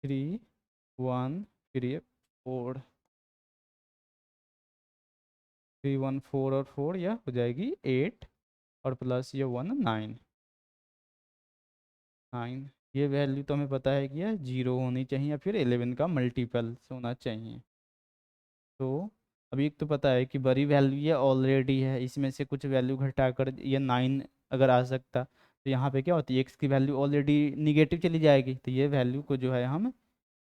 3 1 फिर ये 4 3 1 4 और 4 यह हो जाएगी 8, और प्लस ये 1 9 9, ये वैल्यू तो हमें पता है कि यह 0 होनी चाहिए या फिर 11 का मल्टीपल होना चाहिए। तो अभी एक तो पता है कि बड़ी वैल्यू ये ऑलरेडी है, इसमें से कुछ वैल्यू घटाकर ये 9 अगर आ सकता, तो यहाँ पे क्या होती है एक्स की वैल्यू ऑलरेडी निगेटिव चली जाएगी, तो ये वैल्यू को जो है हम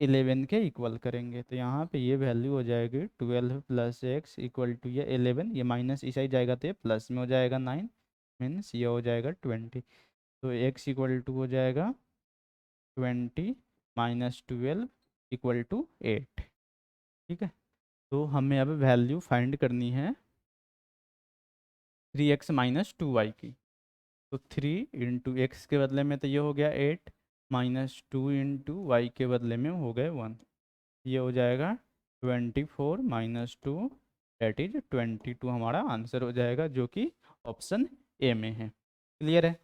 11 के इक्वल करेंगे। तो यहाँ पे ये वैल्यू हो जाएगी 12 प्लस एक्स इक्वल टू ये 11, ये माइनस इस साइड जाएगा तो ये प्लस में हो जाएगा 9, मीन्स ये हो जाएगा 20। तो एक्स इक्वल टू हो जाएगा 20 माइनस 12 इक्वल टू 8। ठीक है, तो हमें अब वैल्यू फाइंड करनी है 3x माइनस 2y की। तो 3 इंटू एक्स के बदले में तो ये हो गया 8, माइनस 2 इंटू वाई के बदले में हो गए 1। ये हो जाएगा 24 माइनस 2, डेट इज 22 हमारा आंसर हो जाएगा, जो कि ऑप्शन ए में है। क्लियर है?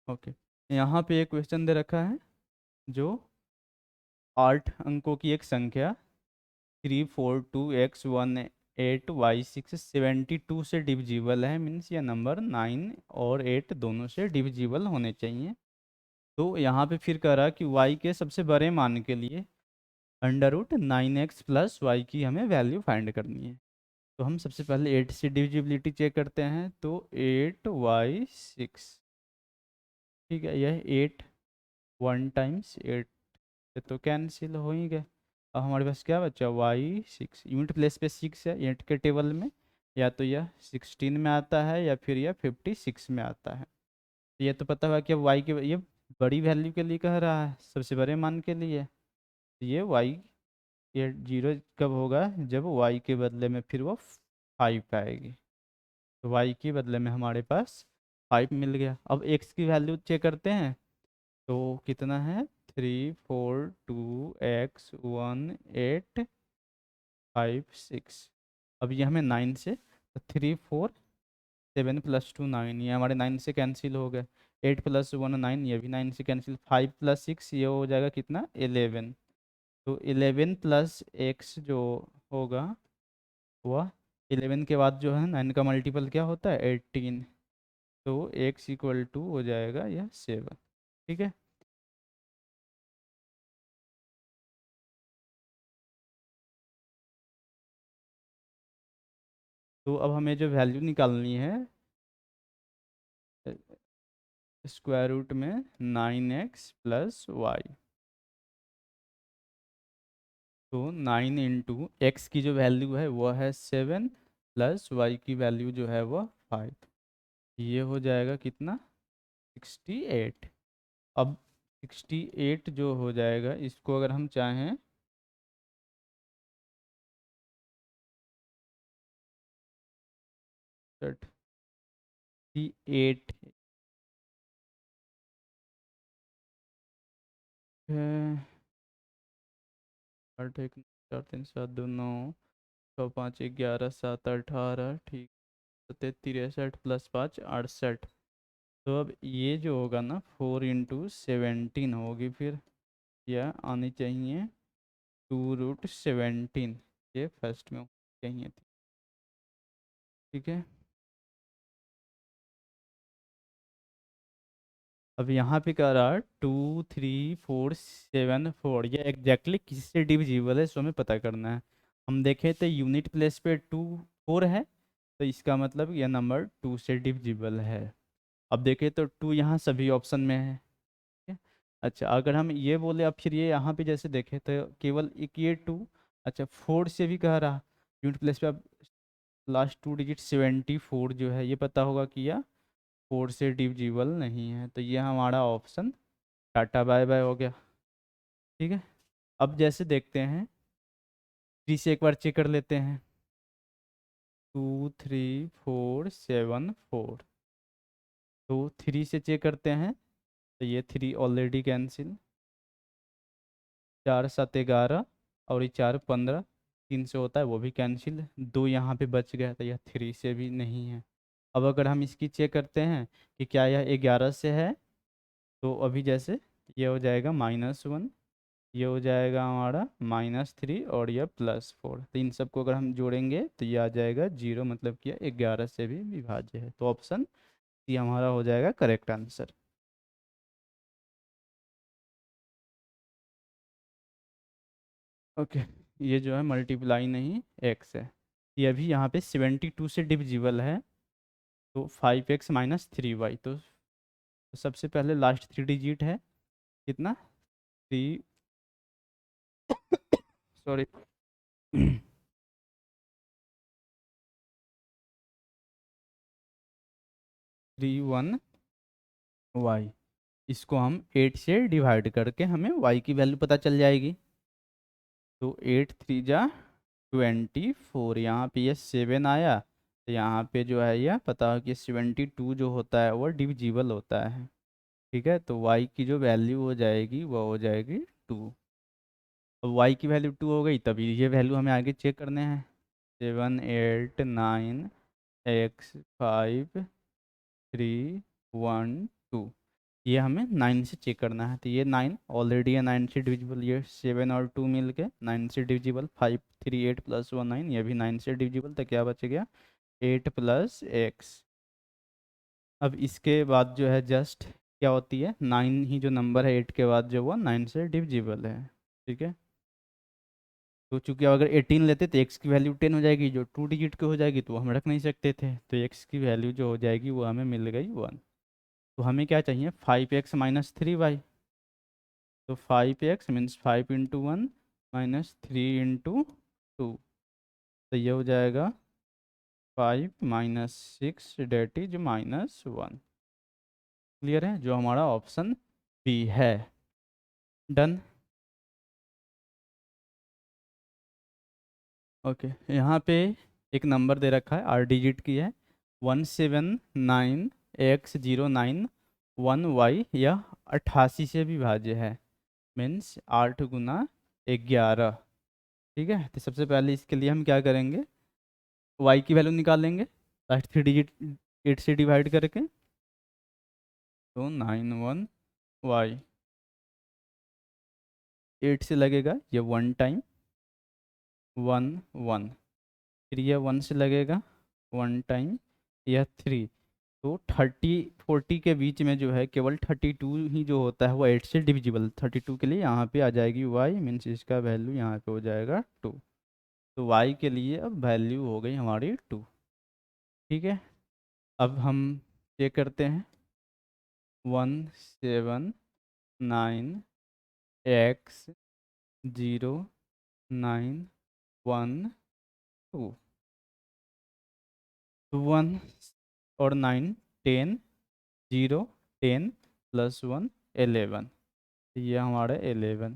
ओके, यहाँ पे एक क्वेश्चन दे रखा है जो 8 अंकों की एक संख्या 342x18y672 से डिविजिबल है, मीन्स ये नंबर 9 और 8 दोनों से डिविजिबल होने चाहिए। तो यहाँ पे फिर कह रहा कि y के सबसे बड़े मान के लिए √9x प्लस वाई की हमें वैल्यू फाइंड करनी है। तो हम सबसे पहले 8 से डिविजिबिलिटी चेक करते हैं। तो 8y6, ठीक है, यह 8 1 टाइम्स 8 तो कैंसिल हो ही गए। अब हमारे पास क्या बचा, y6 यूनिट प्लेस पे 6 है 8 के टेबल में, या तो यह 16 में आता है या फिर यह 56 में आता है। तो ये तो पता हुआ कि अब y के ये बड़ी वैल्यू के लिए कह रहा है, सबसे बड़े मान के लिए। तो ये y, ये 0 कब होगा, जब y के बदले में फिर वो 5 आएगी। तो y के बदले में हमारे पास 5 मिल गया। अब x की वैल्यू चेक करते हैं। तो कितना है, 342x1856। अब ये हमें 9 से, तो 3 4 7 प्लस 2 9, ये हमारे 9 से कैंसिल हो गए। 8 प्लस 1 9, ये भी 9 से कैंसिल। 5 प्लस 6 ये हो जाएगा कितना, 11। तो 11 प्लस एक्स जो होगा वह 11 के बाद जो है 9 का मल्टीपल क्या होता है, 18। तो x इक्वल टू हो जाएगा यह 7। ठीक है, तो अब हमें जो वैल्यू निकालनी है स्क्वायर रूट में 9x प्लस वाई। तो 9 इंटू एक्स की जो वैल्यू है वह है 7, प्लस वाई की वैल्यू जो है वह 5। ये हो जाएगा कितना, 68। अब 68 जो हो जाएगा, इसको अगर हम चाहें 38 है, 8 1 4 3 7 2 9 6 5 11 7 18, ठीक, 63 प्लस 5 68। तो अब ये जो होगा ना 4 इंटू 17 होगी, फिर यह आनी चाहिए 2√17, ये फर्स्ट में चाहिए थी। ठीक है, अब यहाँ पे कह रहा है 2 3 4 7 4, ये एग्जैक्टली किससे डिविजिबल है, सो हमें पता करना है। हम देखें तो यूनिट प्लेस पे 2 4 है, तो इसका मतलब यह नंबर 2 से डिविजिबल है। अब देखें तो 2 यहाँ सभी ऑप्शन में है। ठीक है? अच्छा, अगर हम ये बोले, अब फिर ये यहाँ पे जैसे देखें तो केवल एक ये 2, अच्छा 4 से भी कह रहा यूनिट प्लेस पे। अब लास्ट 2 डिजिट 74 जो है, ये पता होगा कि यह 4 से डिविजिबल नहीं है। तो ये हमारा ऑप्शन टाटा बाय बाय हो गया। ठीक है, अब जैसे देखते हैं 3 से एक बार चेक कर लेते हैं। 2 3 4 7 4, तो 3 से चेक करते हैं तो ये 3 ऑलरेडी कैंसिल, 4 7 11 और ये 4 15, 3 से होता है वो भी कैंसिल, 2 यहाँ पे बच गया, तो यह 3 से भी नहीं है। अब अगर हम इसकी चेक करते हैं कि क्या यह 11 से है, तो अभी जैसे ये हो जाएगा -1, ये हो जाएगा हमारा -3 और यह +4। तो इन सबको अगर हम जोड़ेंगे तो ये आ जाएगा 0, मतलब कि यह 11 से भी विभाज्य है। तो ऑप्शन सी हमारा हो जाएगा करेक्ट आंसर। ओके, ये जो है मल्टीप्लाई नहीं एक्स है, ये अभी यहाँ पे 72 से डिविजिबल है। तो 5x माइनस 3y, तो तो सबसे पहले लास्ट 3 डिजिट है कितना, 3, सॉरी 31y। इसको हम 8 से डिवाइड करके हमें y की वैल्यू पता चल जाएगी। तो 8 3 जा 24, यहाँ पे ये 7 आया, तो यहाँ पे जो है यह पता हो कि 72 जो होता है वो डिविजिबल होता है। ठीक है, तो y की जो वैल्यू हो जाएगी वो हो जाएगी 2। अब y की वैल्यू 2 हो गई, तभी ये वैल्यू हमें आगे चेक करने हैं। 7 8 9 x 5 3 1 2, ये हमें 9 से चेक करना है। तो ये 9 ऑलरेडी है 9 से डिविजिबल, ये 7 और 2 मिल के 9 से डिविजिबल, 5 3 8 प्लस 1 9, ये भी 9 से डिविजिबल। तो क्या बच गया 8 प्लस एक्स। अब इसके बाद जो है जस्ट क्या होती है 9 ही जो नंबर है 8 के बाद जो वो 9 से डिविजिबल है। ठीक है, तो चूंकि अगर 18 लेते तो एक्स की वैल्यू 10 हो जाएगी, जो 2 डिजिट की हो जाएगी तो वो हम रख नहीं सकते थे, तो एक्स की वैल्यू जो हो जाएगी वो हमें मिल गई 1। तो हमें क्या चाहिए 5x माइनस 3y। तो 5x means 5 into 1 minus 3 into 2, तो ये हो जाएगा 5 माइनस 6 डेट इज -1। क्लियर है, जो हमारा ऑप्शन बी है। डन। ओके, यहाँ पे एक नंबर दे रखा है 8 डिजिट की है, 179x09 1y, यह 88 से भी भाज्य है, मीन्स 8 गुना 11। ठीक है, तो सबसे पहले इसके लिए हम क्या करेंगे y की वैल्यू निकालेंगे लास्ट 3 डिजिट 8 से डिवाइड करके। तो 91y 8 से लगेगा ये 1 टाइम 1 1, फिर ये 1 से लगेगा 1 टाइम यह 3। तो 30 40 के बीच में जो है केवल 32 ही जो होता है वो 8 से डिविजिबल, 32 के लिए यहाँ पे आ जाएगी y, मीन्स इसका वैल्यू यहाँ पे हो जाएगा 2। तो y के लिए अब वैल्यू हो गई हमारी 2। ठीक है, अब हम चेक करते हैं 179x09 1 2, 1 और 9 10 0 10 प्लस 1 11, ये हमारा 11।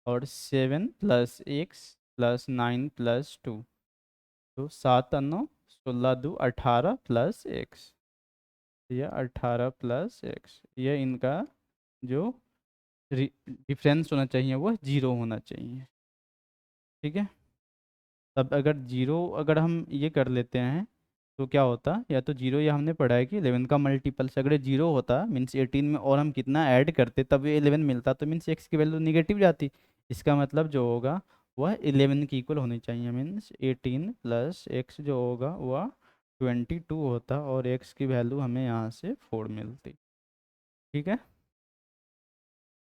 और 7 प्लस एक्स प्लस 9 प्लस 2, तो 7 9 16 2 18 प्लस एक्स, ये 18 प्लस एक्स, ये इनका जो डिफरेंस होना चाहिए वो 0 होना चाहिए। ठीक है, तब अगर 0 अगर हम ये कर लेते हैं तो क्या होता, या तो 0, या हमने पढ़ा है कि 11 का मल्टीपल से अगर 0 होता मीन्स 18 में और हम कितना ऐड करते तब ये 11 मिलता, तो मीन्स एक्स की वैल्यू निगेटिव जाती। इसका मतलब जो होगा वह 11 की इक्वल होनी चाहिए, मीन्स 18 प्लस एक्स जो होगा वह 22 होता, और एक्स की वैल्यू हमें यहाँ से 4 मिलती। ठीक है,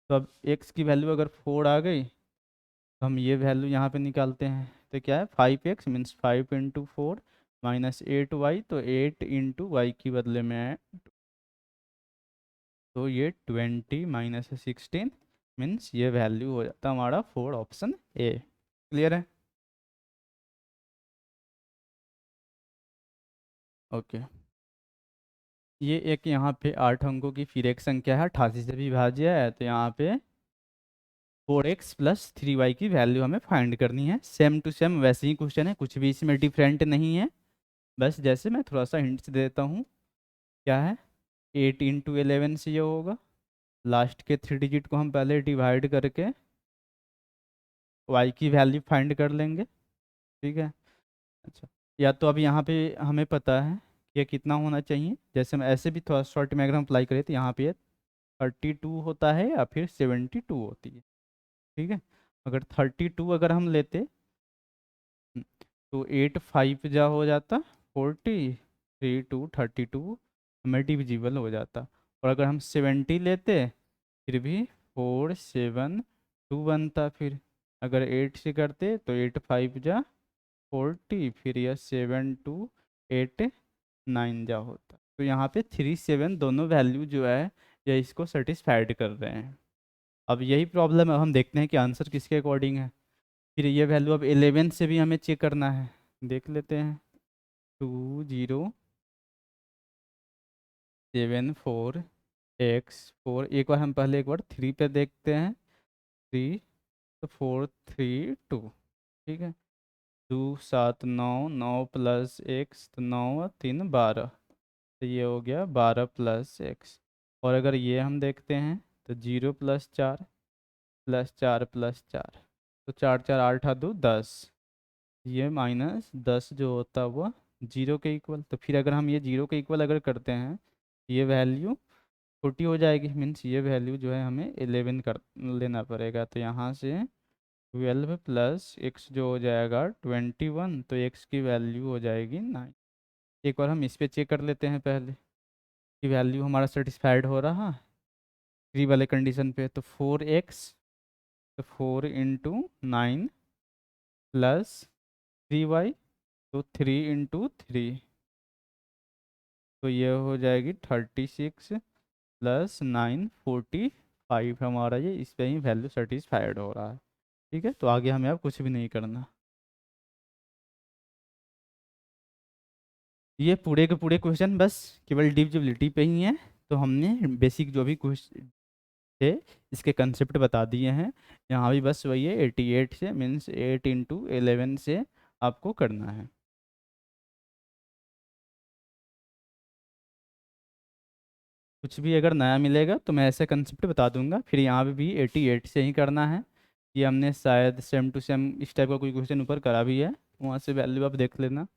तो अब एक्स की वैल्यू अगर 4 आ गई तो हम ये वैल्यू यहाँ पे निकालते हैं, तो क्या है 5x मीन्स 5 × 4 माइनस 8y, तो 8 इंटू वाई की बदले में है, तो ये 20 माइनस 16 मीन्स ये वैल्यू हो जाता है हमारा 4, ऑप्शन ए। क्लियर है, ओके। ये एक यहाँ पे 8 अंकों की फिर एक संख्या है 88 से भी भाज्य है, तो यहाँ पे 4x प्लस 3y की वैल्यू हमें फाइंड करनी है। सेम टू सेम वैसे ही क्वेश्चन है, कुछ भी इसमें डिफरेंट नहीं है, बस जैसे मैं थोड़ा सा हिंट्स देता हूँ। क्या है 8 इंटू 11 से ये होगा, लास्ट के 3 डिजिट को हम पहले डिवाइड करके y की वैल्यू फाइंड कर लेंगे। ठीक है, अच्छा, या तो अब यहाँ पे हमें पता है कि ये कितना होना चाहिए, जैसे हम ऐसे भी थोड़ा शॉर्ट में अगर हम अप्लाई करें तो यहाँ पे 32 होता है या फिर 72 होती है। ठीक है, अगर 32 अगर हम लेते तो 8 5 जा हो जाता 40, 3 2 32 हमें डिविजिबल हो जाता। और अगर हम 70 लेते फिर भी 4 7 2 बनता, फिर अगर 8 से करते तो 8 5 जा 40, फिर यह 7 2 8 9 जा होता। तो यहाँ पे 3 7 दोनों वैल्यू जो है या इसको सेटिस्फाइड कर रहे हैं। अब यही प्रॉब्लम है, हम देखते हैं कि आंसर किसके अकॉर्डिंग है। फिर ये वैल्यू अब 11 से भी हमें चेक करना है, देख लेते हैं। 2074x4, एक बार हम पहले एक बार 3 पे देखते हैं। 3 तो 4 3 2, ठीक है। 2 7 9, 9 प्लस एक्स तो 9 3 12, तो ये हो गया 12 + x। और अगर ये हम देखते हैं तो 0 + 4 +4 + 4, तो 4 4 8 8 2 10, ये -10 जो होता है वो जीरो के इक्वल। तो फिर अगर हम ये जीरो के इक्वल अगर करते हैं, ये वैल्यू छोटी हो जाएगी, मीन्स ये वैल्यू जो है हमें 11 कर लेना पड़ेगा। तो यहाँ से 12 + x जो हो जाएगा 21, तो x की वैल्यू हो जाएगी 9। एक बार हम इस पे चेक कर लेते हैं पहले कि वैल्यू हमारा सेटिस्फाइड हो रहा है 3 वाले कंडीशन पे। तो 4x, तो 4 × 9 + 3y, तो 3 × 3, तो ये हो जाएगी 36 + 9 45। हमारा ये इस पे ही वैल्यू सेटिस्फाइड हो रहा है, ठीक है। तो आगे हमें अब कुछ भी नहीं करना। ये पूरे के पूरे क्वेश्चन बस केवल डिविजिबिलिटी पे ही हैं। तो हमने बेसिक जो भी क्वेश्चन थे इसके कंसेप्ट बता दिए हैं। यहाँ भी बस वही है, 88 से मीन्स 8 × 11 से आपको करना है। कुछ भी अगर नया मिलेगा तो मैं ऐसे कंसेप्ट बता दूंगा। फिर यहाँ पे भी 88 से ही करना है। ये हमने शायद सेम टू सेम इस टाइप का कोई क्वेश्चन ऊपर करा भी है, वहाँ से वैल्यू आप देख लेना।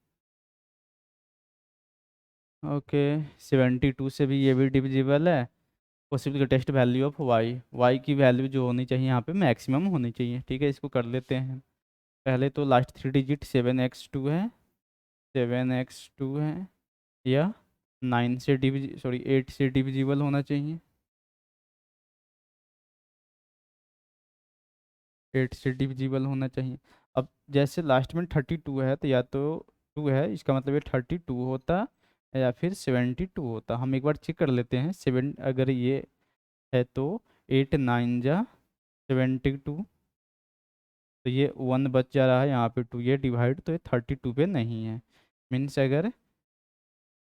ओके, 72 से भी ये भी डिविजिबल है। Possible greatest value of y, y की वैल्यू जो होनी चाहिए यहाँ पे मैक्सिमम होनी चाहिए, ठीक है। इसको कर लेते हैं पहले। तो लास्ट 3 डिजिट 7x2 है, 7x2 है, या 9 से सॉरी 8 से डिविजिबल होना चाहिए, 8 से डिविजिबल होना चाहिए। अब जैसे लास्ट में 32 है, तो या तो 2 है, इसका मतलब ये 32 होता या फिर 72 होता। हम एक बार चेक कर लेते हैं। 7 अगर ये है तो 8 9 जा 72, तो ये 1 बच जा रहा है यहाँ पे 2, ये डिवाइड, तो ये 32 पे नहीं है। मीन्स अगर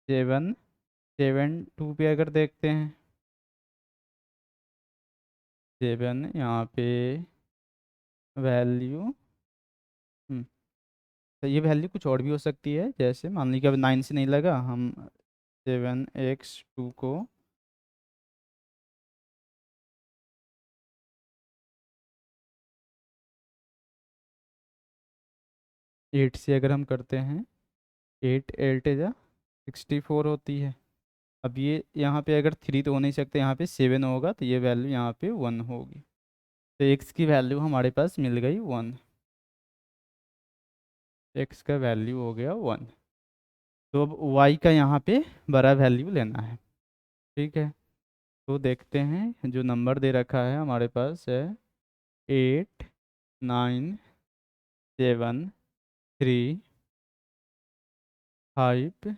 7 7 2 पे अगर देखते हैं, 7 यहाँ पे वैल्यू, तो ये वैल्यू कुछ और भी हो सकती है। जैसे मान लीजिए अब 9 से नहीं लगा, हम 7x2 को 8 से अगर हम करते हैं, 8 8 जा 64 होती है। अब ये यहाँ पे अगर 3 तो हो नहीं सकते, यहाँ पे 7 होगा, तो ये वैल्यू यहाँ पे 1 होगी। तो x की वैल्यू हमारे पास मिल गई 1, x का वैल्यू हो गया 1। तो अब y का यहाँ पे बड़ा वैल्यू लेना है, ठीक है। तो देखते हैं, जो नंबर दे रखा है हमारे पास है 8 9 7 3 5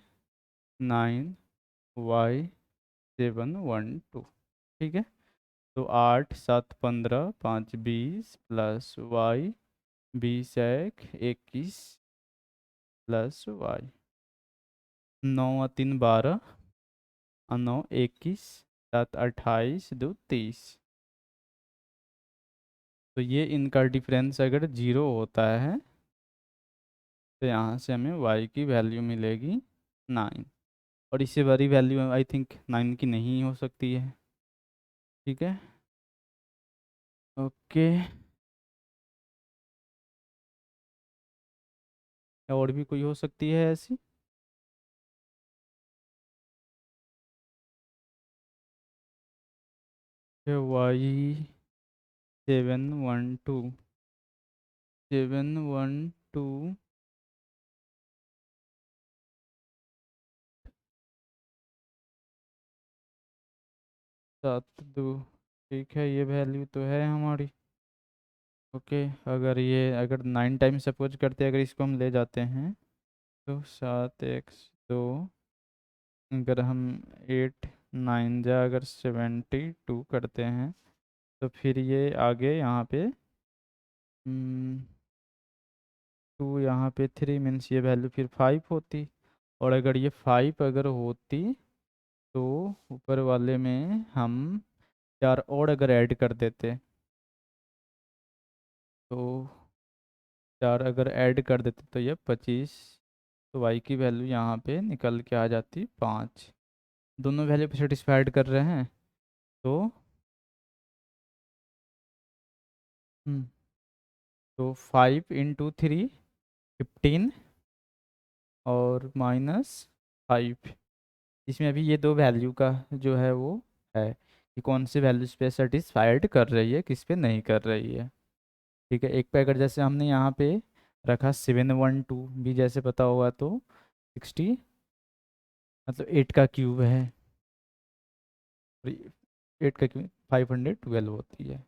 9 y 7 1 2, ठीक है। तो 8 7 15 5 20 प्लस y 20 1 21 प्लस y 9 और 3 12 और 9 21 7 28 2 30। तो ये इनका डिफरेंस अगर 0 होता है तो यहाँ से हमें y की वैल्यू मिलेगी 9। और इससे बड़ी वैल्यू आई थिंक 9 की नहीं हो सकती है, ठीक है। ओके, और भी कोई हो सकती है ऐसी? y 7 1 2 7 1 2 7 2, ठीक है। ये वैल्यू तो है हमारी। ओके, अगर 9 टाइम सपोज करते हैं, अगर इसको हम ले जाते हैं तो 7x2, अगर हम 8 9 जा अगर 72 करते हैं तो फिर ये आगे यहाँ पे 2, यहाँ पे 3 मीन्स ये वैल्यू फिर 5 होती। और अगर ये 5 अगर होती तो ऊपर वाले में हम 4 और अगर ऐड कर देते तो 4 अगर ऐड कर देते तो ये 25। तो वाई की वैल्यू यहाँ पे निकल के आ जाती 5। दोनों वैल्यू पे सेटिस्फाइड कर रहे हैं तो हम्म, तो 5 × 3 15 और -5। इसमें अभी ये दो वैल्यू का जो है वो है कि कौन से वैल्यूज पे सेटिस्फाइड कर रही है, किस पे नहीं कर रही है। ठीक है, एक पे अगर जैसे हमने यहाँ पे रखा 712 भी जैसे पता होगा तो 60 मतलब 8 का क्यूब है। 8 का क्यूब 512 होती है।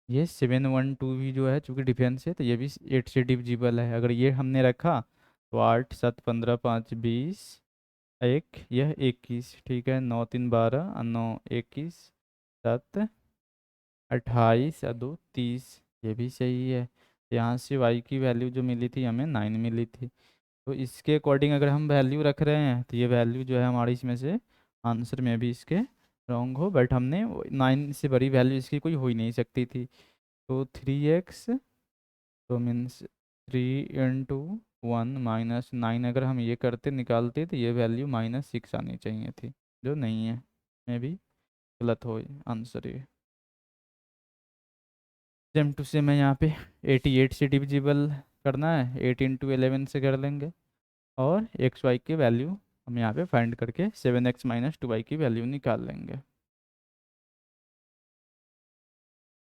ये 712 भी जो है चूँकि डिफेंस है तो ये भी 8 से डिविजिबल है। अगर ये हमने रखा तो 8 7 15 5 20 एक यह 21। ठीक है, 9 3 12 और 9 21 7 28 और 2 30। ये भी सही है। यहाँ से y की वैल्यू जो मिली थी हमें 9 मिली थी। तो इसके अकॉर्डिंग अगर हम वैल्यू रख रहे हैं तो ये वैल्यू जो है हमारी इसमें से आंसर में भी इसके रॉन्ग हो, बट हमने 9 से बड़ी वैल्यू इसकी कोई हो ही नहीं सकती थी। तो 3x तो मीन्स 3 × 1 -9 अगर हम ये करते निकालते तो ये वैल्यू -6 आनी चाहिए थी, जो नहीं है। मैं भी गलत हो आंसर ये। सेम टू सेम है यहाँ पे 88 से डिविजिबल करना है, 8 × 11 से कर लेंगे और एक्स वाई की वैल्यू हम यहाँ पे फाइंड करके 7x - 2y की वैल्यू निकाल लेंगे।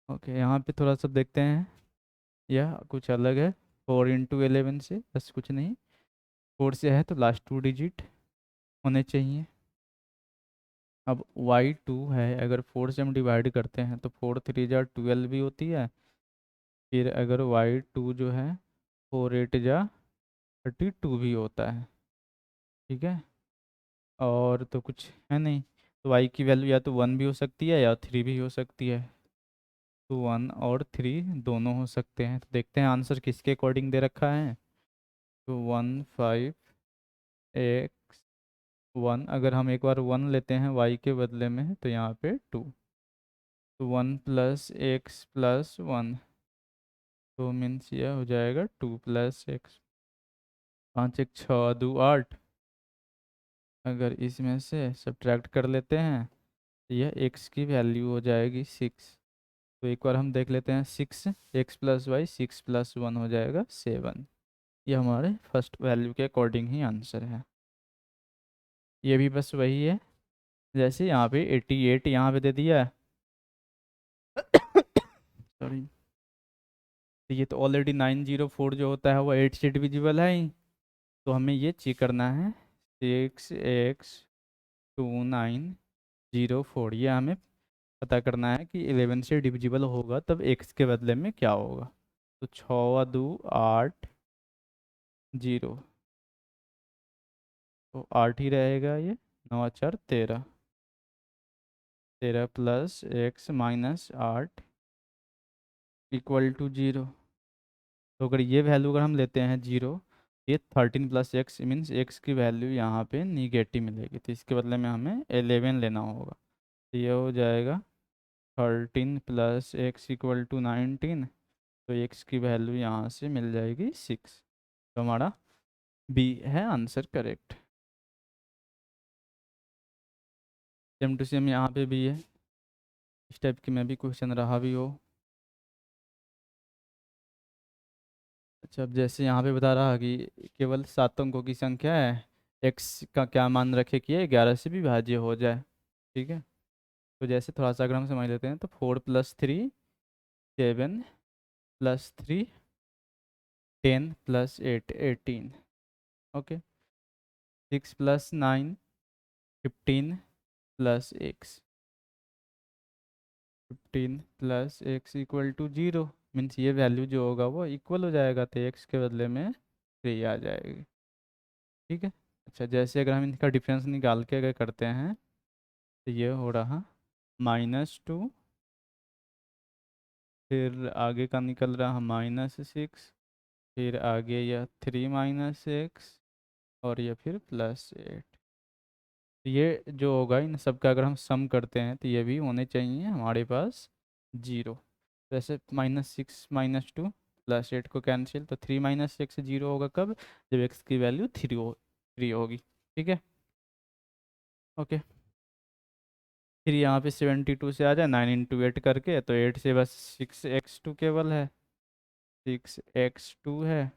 ओके, यहाँ पे थोड़ा सा देखते हैं, यह कुछ अलग है। 4 × 11 से बस कुछ नहीं, 4 से है तो लास्ट 2 डिजिट होने चाहिए। अब y2 है, अगर 4 से हम डिवाइड करते हैं तो 4 3 जा 12 भी होती है। फिर अगर y2 जो है 4 8 जा 32 भी होता है। ठीक है, और तो कुछ है नहीं। तो y की वैल्यू या तो 1 भी हो सकती है या 3 भी हो सकती है। तो 1 और 3 दोनों हो सकते हैं। तो देखते हैं आंसर किसके अकॉर्डिंग दे रखा है। तो 1 5 x 1, अगर हम एक बार 1 लेते हैं y के बदले में तो यहाँ पे 2। तो 1 + x + 1 तो मीन्स यह हो जाएगा 2 + x। 5 1 6 2 8। अगर इसमें से सब्ट्रैक्ट कर लेते हैं तो यह x की वैल्यू हो जाएगी 6। तो एक बार हम देख लेते हैं, 6 x + y 6 + 1 हो जाएगा 7। ये हमारे फर्स्ट वैल्यू के अकॉर्डिंग ही आंसर है। ये भी बस वही है जैसे यहाँ पे 88 यहाँ पे दे दिया है। सॉरी, तो ये तो ऑलरेडी 904 जो होता है वो 8 से डिविजिबल है ही। तो हमें ये चेक करना है 6x2904, ये हमें पता करना है कि 11 से डिविजिबल होगा तब x के बदले में क्या होगा। तो 6 2 8 0, तो 8 ही रहेगा ये। 9 4 13, 13 + x - 8 = 0। तो अगर ये वैल्यू अगर हम लेते हैं 0, ये 13 + x मीन्स x की वैल्यू यहाँ पे निगेटिव मिलेगी, तो इसके बदले में हमें 11 लेना होगा। तो ये हो जाएगा 13 + x = 19। तो x की वैल्यू यहाँ से मिल जाएगी 6। तो हमारा बी है answer correct. Same to same यहाँ पे भी है, इस टाइप की में भी क्वेश्चन रहा भी हो। अच्छा, अब जैसे यहाँ पे बता रहा कि केवल 7 अंकों की संख्या है, x का क्या मान रखे कि ये 11 से भी भाज्य हो जाए। ठीक है, तो जैसे थोड़ा सा अगर हम समझ लेते हैं तो 4 + 3 7 + 3 10 + 8 18। ओके, 6 + 9 15 + x 15 + x = 0 मीन्स ये वैल्यू जो होगा वो इक्वल हो जाएगा, तो x के बदले में 3 आ जाएगी। ठीक है, अच्छा जैसे अगर हम इनका डिफरेंस निकाल के अगर करते हैं तो ये हो रहा -2, फिर आगे का निकल रहा -6, फिर आगे यह 3 - x, और ये फिर +8। ये जो होगा इन सब का अगर हम सम करते हैं तो ये भी होने चाहिए हमारे पास 0। वैसे -6 -2 +8 को कैंसिल, तो 3 - x 0 होगा कब, जब x की वैल्यू 3 होगी। ठीक है, ओके। फिर यहाँ पे 72 से आ जाए 9 × 8 करके, तो 8 से बस 6x2 केवल है, 6x2 है।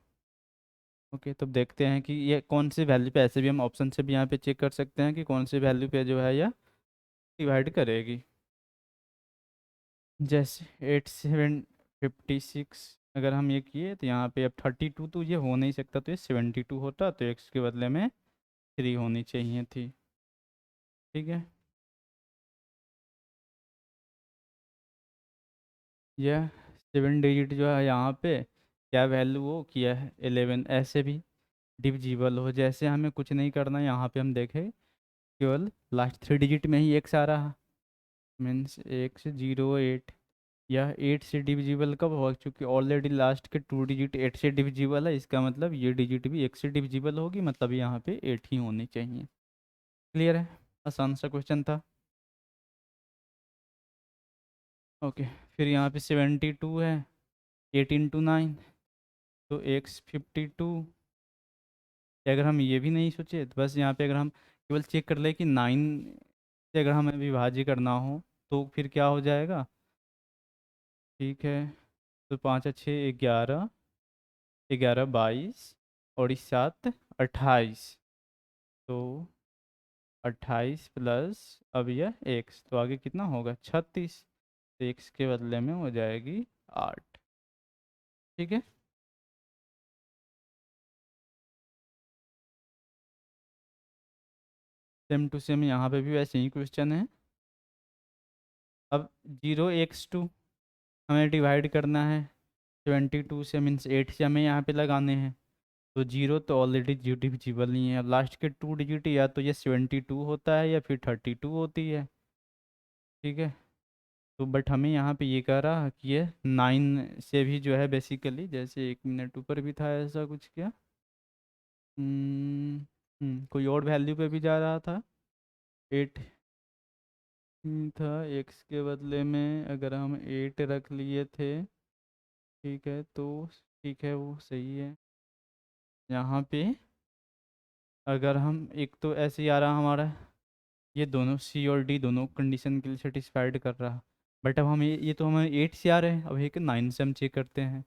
ओके, तो देखते हैं कि ये कौन सी वैल्यू पे, ऐसे भी हम ऑप्शन से भी यहाँ पे चेक कर सकते हैं कि कौन सी वैल्यू पे जो है यह डिवाइड करेगी। जैसे 8 7 56, अगर हम ये किए तो यहाँ पे अब 32 तो ये हो नहीं सकता, तो ये 72 होता, तो x के बदले में 3 होनी चाहिए थी। ठीक है, यह 7 डिजिट जो है यहाँ पे क्या वैल्यू वो किया है 11, ऐसे भी डिविजिबल हो। जैसे हमें कुछ नहीं करना, यहाँ पे हम देखें केवल लास्ट 3 डिजिट में ही x आ रहा, मीन्स x 08। यह 8 से डिविजिबल कब होगा, क्योंकि ऑलरेडी लास्ट के 2 डिजिट 8 से डिविजिबल है, इसका मतलब ये डिजिट भी 1 से डिविजिबल होगी, मतलब यहाँ पे 8 ही होनी चाहिए। क्लियर है, आसान सा क्वेश्चन था। ओके, फिर यहाँ पे 72 है, 8 × 9, तो x 52। अगर हम ये भी नहीं सोचे तो बस यहाँ पे अगर हम केवल चेक कर ले कि 9 से अगर हमें विभाज्य करना हो तो फिर क्या हो जाएगा। ठीक है, तो 5 × 6 = 11, 11 × 22, और इस 7 = 28, तो 28 प्लस अब यह x, तो आगे कितना होगा 36, तो x के बदले में हो जाएगी 8। ठीक है, सेम टू सेम यहाँ पे भी वैसे ही क्वेश्चन है। अब 0 x 2 हमें डिवाइड करना है 22 से, मीन्स 8 से हमें यहाँ पे लगाने हैं, तो 0 तो ऑलरेडी डिविजिबल नहीं है। अब लास्ट के 2 डिजिट या तो ये 72 होता है या फिर 32 होती है। ठीक है, तो बट हमें यहाँ पे ये कह रहा कि ये 9 से भी जो है बेसिकली, जैसे 1 मिनट ऊपर भी था ऐसा कुछ क्या, कोई और वैल्यू पे भी जा रहा था, 8 था, एक्स के बदले में अगर हम 8 रख लिए थे। ठीक है, तो ठीक है वो सही है। यहाँ पे अगर हम एक तो ऐसे ही आ रहा हमारा, ये दोनों सी और डी दोनों कंडीशन के लिए सेटिस्फाइड कर रहा, बट अब हम ये तो हमें 8 से आ रहे हैं, अब एक 9 से हम चेक करते हैं,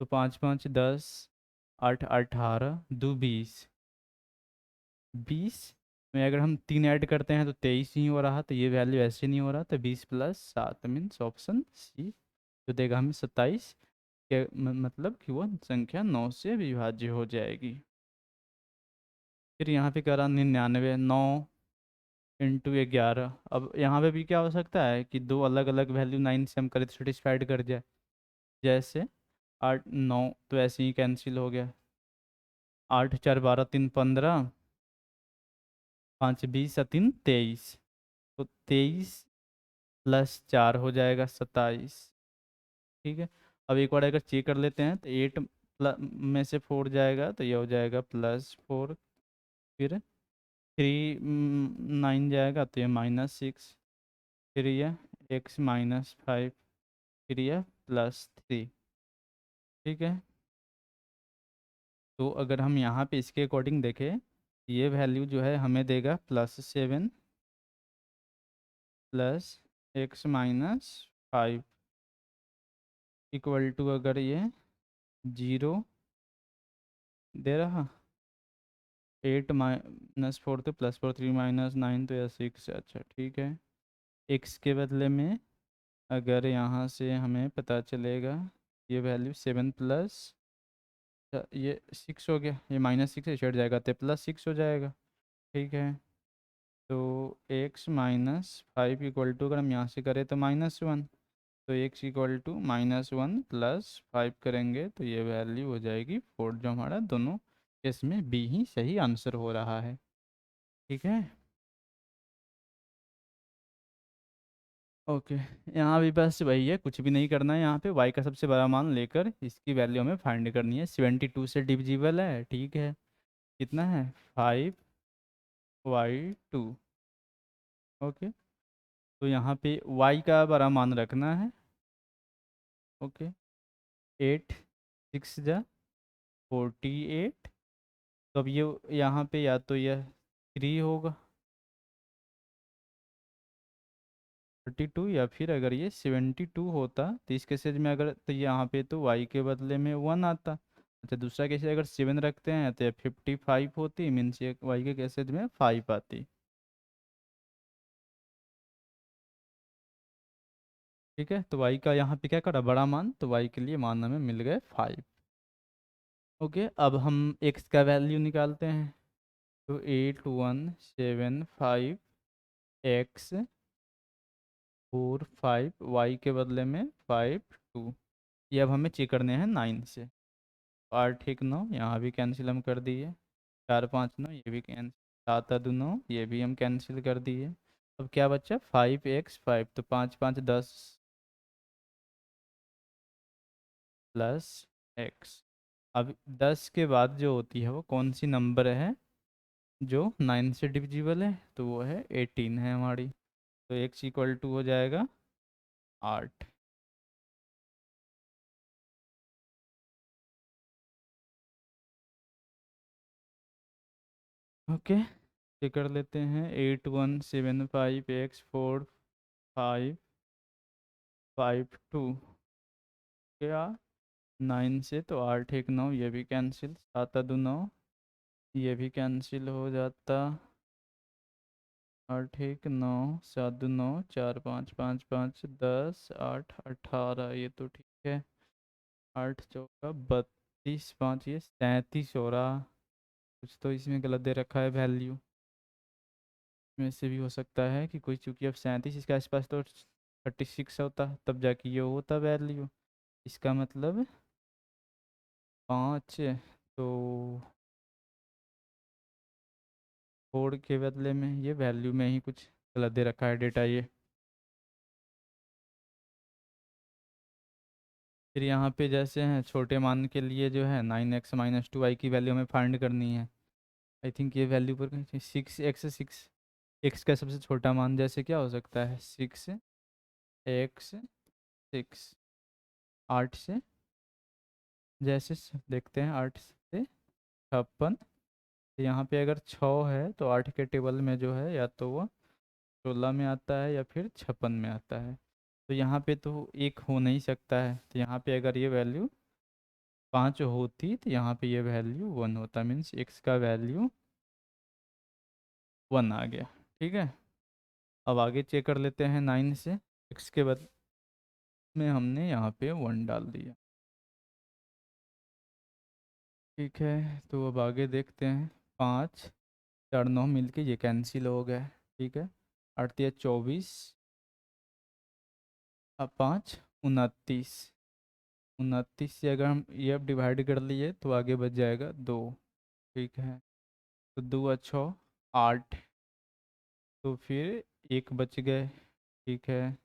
तो 5 5 10, 8 18 2 20, 20 में अगर हम 3 ऐड करते हैं तो 23 ही हो रहा, तो ये वैल्यू ऐसे नहीं हो रहा, तो 20 + 7 मीन्स ऑप्शन सी, जो देगा हमें 27 के मतलब कि वो संख्या 9 से विभाज्य हो जाएगी। फिर यहाँ पे करा 99, 9 × 11। अब यहाँ पे भी क्या हो सकता है कि दो अलग अलग वैल्यू 9 से हम करें तो सेटिस्फाइड कर जाए, जैसे 8 9, तो ऐसे ही कैंसिल हो गया, 8 4 12 3 15, 5 20 3 23, तो 23 + 4 हो जाएगा 27। ठीक है, अब एक बार अगर चेक कर लेते हैं तो 8 में से 4 जाएगा तो ये हो जाएगा +4, फिर 3 9 जाएगा तो ये -6, फिर यह x - 5, फिर यह +3। ठीक है, तो अगर हम यहाँ पे इसके अकॉर्डिंग देखें, ये वैल्यू जो है हमें देगा +7 + x - 5 इक्वल टू, अगर ये 0 दे रहा, 8 - 4 तो +4, 3 - 9 तो यह 6। अच्छा ठीक है, x के बदले में अगर यहाँ से हमें पता चलेगा ये वैल्यू 7 प्लस, ये 6 हो गया, ये -6 से चढ़ जाएगा तो +6 हो जाएगा। ठीक है, तो x - 5 इक्वल टू, अगर हम यहाँ से करें तो -1, तो x इक्वल टू -1 + 5 करेंगे तो ये वैल्यू हो जाएगी 4, जो हमारा दोनों केस में बी ही सही आंसर हो रहा है। ठीक है। ओके, यहाँ भी बस वही है, कुछ भी नहीं करना है। यहाँ पे y का सबसे बड़ा मान लेकर इसकी वैल्यू हमें फाइंड करनी है। 72 से डिविजिबल है, ठीक है। कितना है? 5y2। ओके, तो यहाँ पे y का बड़ा मान रखना है। ओके, 8 6 जा 48। तो अब ये यहाँ पे या तो यह 3 होगा, 32, या फिर अगर ये 72 होता तो इस केसेज में अगर तो यहाँ पे तो y के बदले में 1 आता। अच्छा, दूसरा केसेज अगर 7 रखते हैं तो ये 55 होती, मीन्स ये y के केसेज में 5 आती। ठीक है, तो y का यहाँ पे क्या करा, बड़ा मान, तो y के लिए मान हमें मिल गए 5। ओके, अब हम x का वैल्यू निकालते हैं। तो 8175x 4 5, y के बदले में 5 2। ये अब हमें चेक करने हैं 9 से। 8 1 9, यहाँ भी कैंसिल हम कर दिए। 4 5 9, ये भी कैंसिल। 7 2 9, ये भी हम कैंसिल कर दिए। अब क्या बचा? 5x 5, तो 5 5 10 प्लस x। अब 10 के बाद जो होती है वो कौन सी नंबर है जो 9 से डिविजिबल है? तो वो है 18 है हमारी। तो x इक्वल टू हो जाएगा 8। ओके, ये कर लेते हैं। 8175x 4 5 5 2। क्या? 9 से तो 8 1 9, ये भी कैंसिल। 7 2 9, ये भी कैंसिल हो जाता। 8 1 9, 7 2 9, 4 5 5 5 10 8 18, ये तो ठीक है। 8 चौका 32, 5 ये 37 हो रहा। कुछ तो इसमें गलत दे रखा है वैल्यू। में से भी हो सकता है कि कोई, चूंकि अब 37 इसके आसपास तो 36 होता तब जाके ये होता वैल्यू। इसका मतलब 5, तो 4 के बदले में ये वैल्यू में ही कुछ गलत दे रखा है डेटा ये। फिर यहाँ पे जैसे हैं छोटे मान के लिए जो है 9x - 2y की वैल्यू हमें फाइंड करनी है। आई थिंक ये वैल्यू पर 6x 6। एक्स का सबसे छोटा मान जैसे क्या हो सकता है? 6x 6। 8 से, जैसे देखते हैं, 8 से 56। तो यहाँ पे अगर 6 है तो 8 के टेबल में जो है या तो वो 16 में आता है या फिर 56 में आता है। तो यहाँ पे तो एक हो नहीं सकता है, तो यहाँ पे अगर ये वैल्यू 5 होती तो यहाँ पे ये वैल्यू 1 होता, मीन्स एक्स का वैल्यू 1 आ गया। ठीक है, अब आगे चेक कर लेते हैं 9 से। एक्स के बदले में हमने यहाँ पे 1 डाल दिया। ठीक है, तो अब आगे देखते हैं। 5 4 9 मिलके ये कैंसिल हो गया। ठीक है, 8 3 24। अब 5 29। 29 से अगर हम ये अब डिवाइड कर लिए तो आगे बच जाएगा 2। ठीक है, तो 2 और 6 8। तो फिर एक बच गए। ठीक है,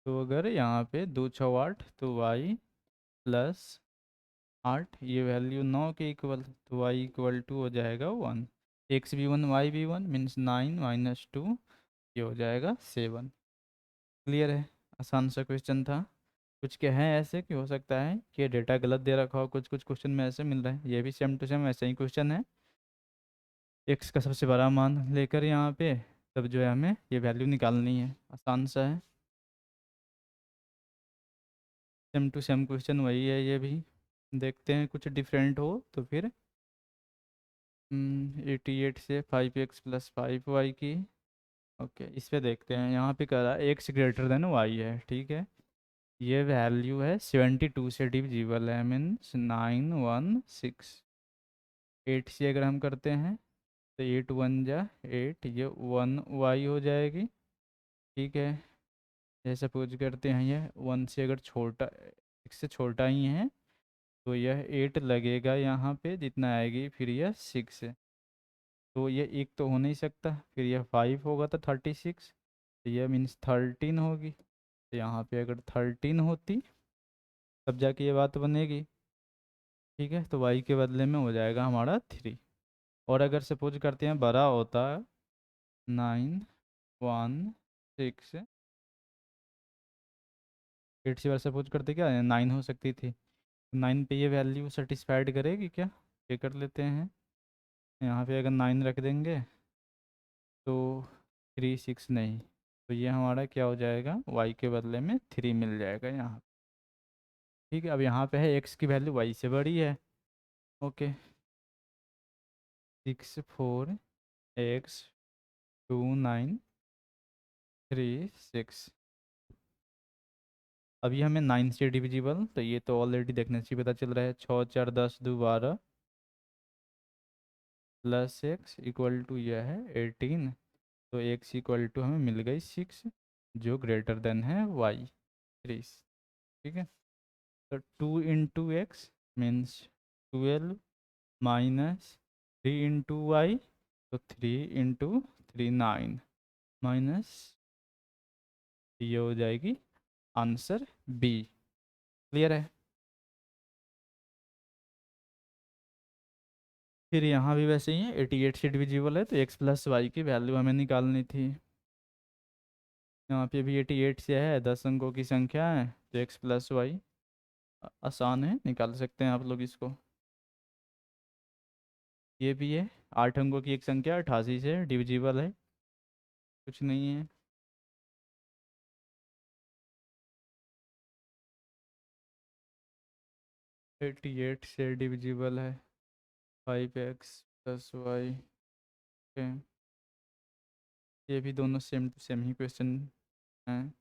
तो अगर यहाँ पे 2 6 8, तो y + 8, ये वैल्यू 9 के इक्वल, तो y इक्वल टू हो जाएगा 1। एक्स भी 1 वाई भी 1, मीन्स 9 - 2, ये हो जाएगा 7। क्लियर है? आसान सा क्वेश्चन था। कुछ के हैं ऐसे कि हो सकता है कि डेटा गलत दे रखा हो, कुछ कुछ क्वेश्चन में ऐसे मिल रहा है। ये भी सेम टू सेम ऐसा ही क्वेश्चन है। एक्स का सबसे बड़ा मान लेकर यहाँ पे तब जो है हमें ये वैल्यू निकालनी है। आसान सा है, सेम टू सेम क्वेश्चन वही है ये भी। देखते हैं कुछ डिफरेंट हो तो फिर। 88 से 5x + 5y की। ओके, इस पे देखते हैं। यहाँ पे कह रहा है एक्स ग्रेटर देन वाई है। ठीक है, ये वैल्यू है 72 से डिविजिबल है, मीन्स 9 1 6। 8 से अगर हम करते हैं तो 8 1 जा 8, ये 1y हो जाएगी। ठीक है, जैसे सपोज करते हैं ये 1 से अगर छोटा, x से छोटा ही है, तो यह 8 लगेगा यहाँ पे जितना आएगी, फिर यह 6 है। तो ये एक तो हो नहीं सकता, फिर यह 5 होगा तो 36। तो ये मीन्स 13 होगी। तो यहाँ पे अगर 13 होती तब जाके ये बात बनेगी। ठीक है, तो y के बदले में हो जाएगा हमारा 3। और अगर सपोज करते हैं बड़ा होता 9 1 6 8 से बार सपोज करते क्या 9 हो सकती थी। 9 पे ये वैल्यू सेटिस्फाइड करेगी क्या, ये कर लेते हैं। यहाँ पे अगर 9 रख देंगे तो 3 6 नहीं, तो ये हमारा क्या हो जाएगा, y के बदले में 3 मिल जाएगा यहाँ। ठीक है, अब यहाँ पे है x की वैल्यू y से बड़ी है। Okay, 6 4 x 2 9 3 6। अभी हमें 9 से डिविजिबल, तो ये तो ऑलरेडी देखने से ही पता चल रहा है। 6 4 10 2 12 प्लस एक्स इक्वल टू यह है 18। तो एक्स इक्वल टू हमें मिल गई 6, जो ग्रेटर देन है वाई 3। ठीक है, तो 2 × x मीन्स 12 माइनस 3 × y, तो 3 × 3 9 माइनस, ये हो जाएगी आंसर बी। क्लियर है। फिर यहाँ भी वैसे ही है, 88 से डिविजिबल है, तो x प्लस वाई की वैल्यू हमें निकालनी थी। यहाँ पे भी 88 से है, 10 अंकों की संख्या है, तो x प्लस वाई आसान है, निकाल सकते हैं आप लोग इसको। ये भी है, 8 अंकों की एक संख्या, 88 से डिविजिबल है, कुछ नहीं है। एटी एट से डिविजिबल है 5x + y। ये भी दोनों सेम टू सेम ही क्वेश्चन हैं।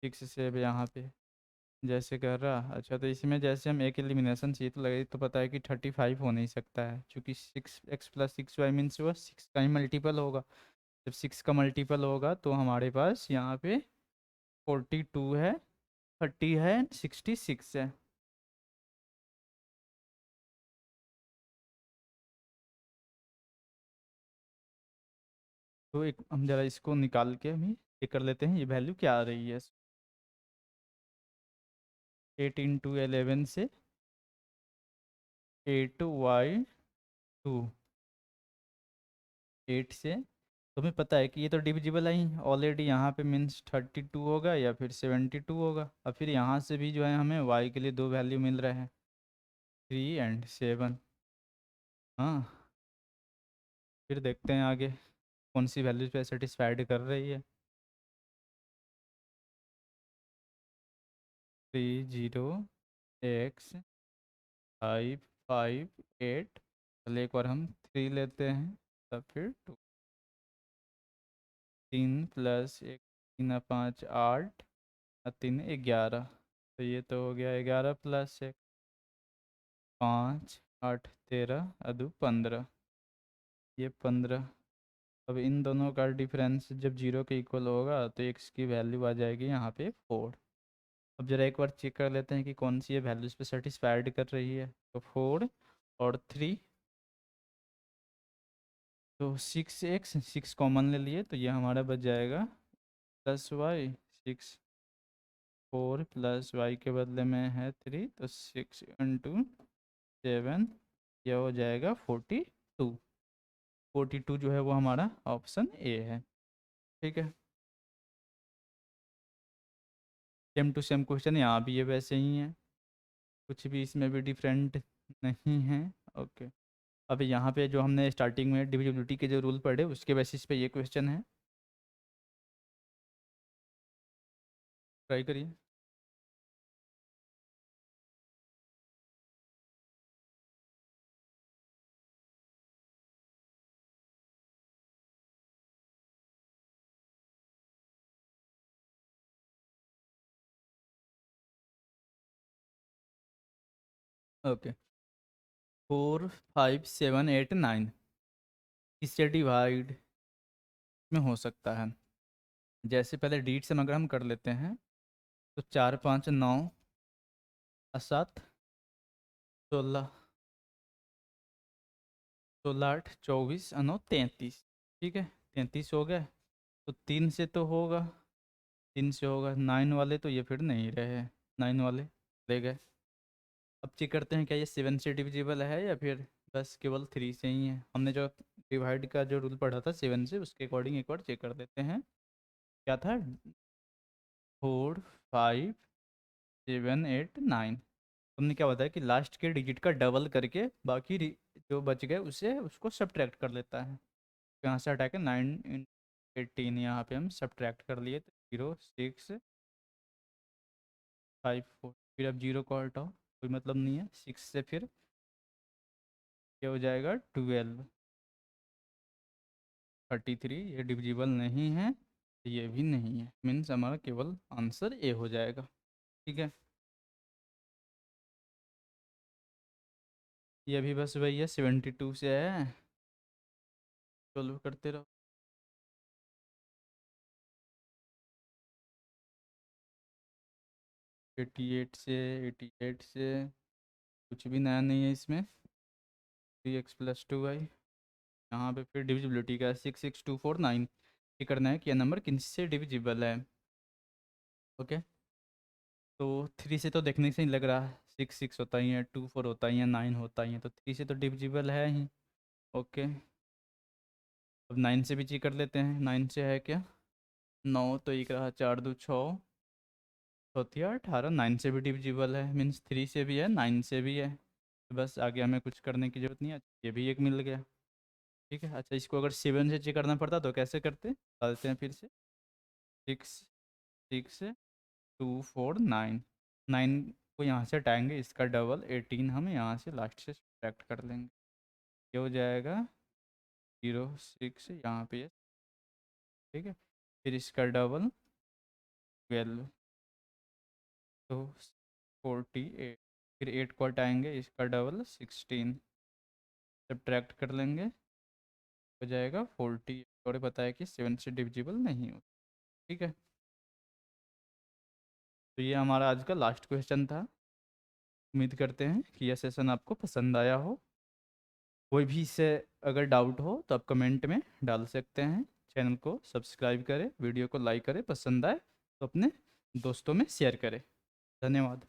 6 से अब यहाँ पे जैसे कर रहा, अच्छा तो इसमें जैसे हम एक एलिमिनेशन चाहिए तो लगे, तो पता है कि 35 हो नहीं सकता है, क्योंकि 6x + 6y मीन्स वह 6 का ही मल्टीपल होगा। जब 6 का मल्टीपल होगा तो हमारे पास यहाँ पे 42 है, 30 है, 66 है। तो एक हम जरा इसको निकाल के हम ये कर लेते हैं, ये वैल्यू क्या आ रही है। 8 × 11 से 8y2, 8 से तो हमें पता है कि ये तो डिविजिबल है ही ऑलरेडी, यहाँ पे मीन्स 32 होगा या फिर 72 होगा। और फिर यहाँ से भी जो है हमें y के लिए दो वैल्यू मिल रहे हैं, 3 और 7। हाँ, फिर देखते हैं आगे कौन सी वैल्यू पे सेटिस्फाइड कर रही है। 3 0 x 5 5 8, पहले एक बार हम 3 लेते हैं, तब फिर 2, 3 + 1 3 5 8 और 3 11, तो ये तो हो गया 11 + 1 5 8 13 और 2 15, ये 15। अब इन दोनों का डिफरेंस जब 0 के इक्वल होगा तो x की वैल्यू आ जाएगी यहाँ पे 4। अब जरा एक बार चेक कर लेते हैं कि कौन सी ये वैल्यू इस पर सेटिस्फाइड कर रही है। तो 4 और 3, तो 6x, 6 कॉमन ले लिए, तो ये हमारा बच जाएगा +y 6। 4 + y के बदले में है 3, तो 6 × 7, यह हो जाएगा 42। 42 जो है वो हमारा ऑप्शन ए है। ठीक है, सेम टू सेम क्वेश्चन यहाँ भी ये वैसे ही है, कुछ भी इसमें भी डिफरेंट नहीं है। ओके, अब यहाँ पे जो हमने स्टार्टिंग में डिविजिबिलिटी के जो रूल पढ़े उसके बेसिस पे ये क्वेश्चन है, ट्राई करिए। ओके, 4 5 7 8 9 इससे डिवाइड में हो सकता है। जैसे पहले डीट से अगर हम कर लेते हैं, तो 4 5 9 और 7 16, 16 8 24 और 9 33। ठीक है, 33 हो गए। तो 3 से तो होगा, 3 से होगा। 9 वाले तो ये फिर नहीं रहे, 9 वाले ले गए। अब चेक करते हैं क्या ये 7 से डिविजिबल है या फिर बस केवल 3 से ही है। हमने जो डिवाइड का जो रूल पढ़ा था 7 से, उसके अकॉर्डिंग एक बार चेक कर देते हैं। क्या था? 4 5 7 8 9। हमने क्या बताया कि लास्ट के डिजिट का डबल करके बाकी जो बच गए उसे उसको सब्ट्रैक्ट कर लेता है। तो यहाँ से हटा के 9 18 यहाँ पे हम सब्ट्रैक्ट कर लिए, तो 0 6 5 4। फिर अब 0 को हटाओ, कोई मतलब नहीं है। 6 से फिर क्या हो जाएगा? 12 33। ये डिविजिबल नहीं है, ये भी नहीं है, मीन्स हमारा केवल आंसर ए हो जाएगा। ठीक है, ये भी बस वही है, 72 से है। सॉल्व करते रहो। 88 से, 88 से कुछ भी नया नहीं है इसमें। 3x + 2y। यहाँ पे फिर डिविजिबिलिटी का 66249। ये करना है कि यह नंबर किससे डिविजिबल है। ओके, तो 3 से तो देखने से ही लग रहा है, 6 6 होता ही है, 2 4 होता ही है, 9 होता ही है, तो 3 से तो डिविजिबल है ही। ओके, अब 9 से भी चेक कर लेते हैं, 9 से है क्या? 9 तो एक रहा, 4 2 6 चौथिया 18, 9 से भी डिविजिबल है, मीन्स 3 से भी है, 9 से भी है। तो बस आगे हमें कुछ करने की ज़रूरत नहीं है, ये भी एक मिल गया। ठीक है, अच्छा इसको अगर 7 से चेक करना पड़ता तो कैसे करते, बता देते हैं फिर से। 6 6 2 4 9। 9 को यहाँ से हटाएंगे, इसका डबल 18 हम यहाँ से लास्ट से सब्ट्रैक्ट कर लेंगे। ये हो जाएगा 0 6 यहाँ पे। ठीक है, फिर इसका डबल 12, तो 48। फिर 8 को हटाएंगे, इसका डबल 16, सब्ट्रैक्ट कर लेंगे, हो जाएगा 40। और बताया कि 7 से डिविजिबल नहीं हो। ठीक है, तो ये हमारा आज का लास्ट क्वेश्चन था। उम्मीद करते हैं कि यह सेशन आपको पसंद आया हो। कोई भी इससे अगर डाउट हो तो आप कमेंट में डाल सकते हैं। चैनल को सब्सक्राइब करें, वीडियो को लाइक करें, पसंद आए तो अपने दोस्तों में शेयर करें। धन्यवाद।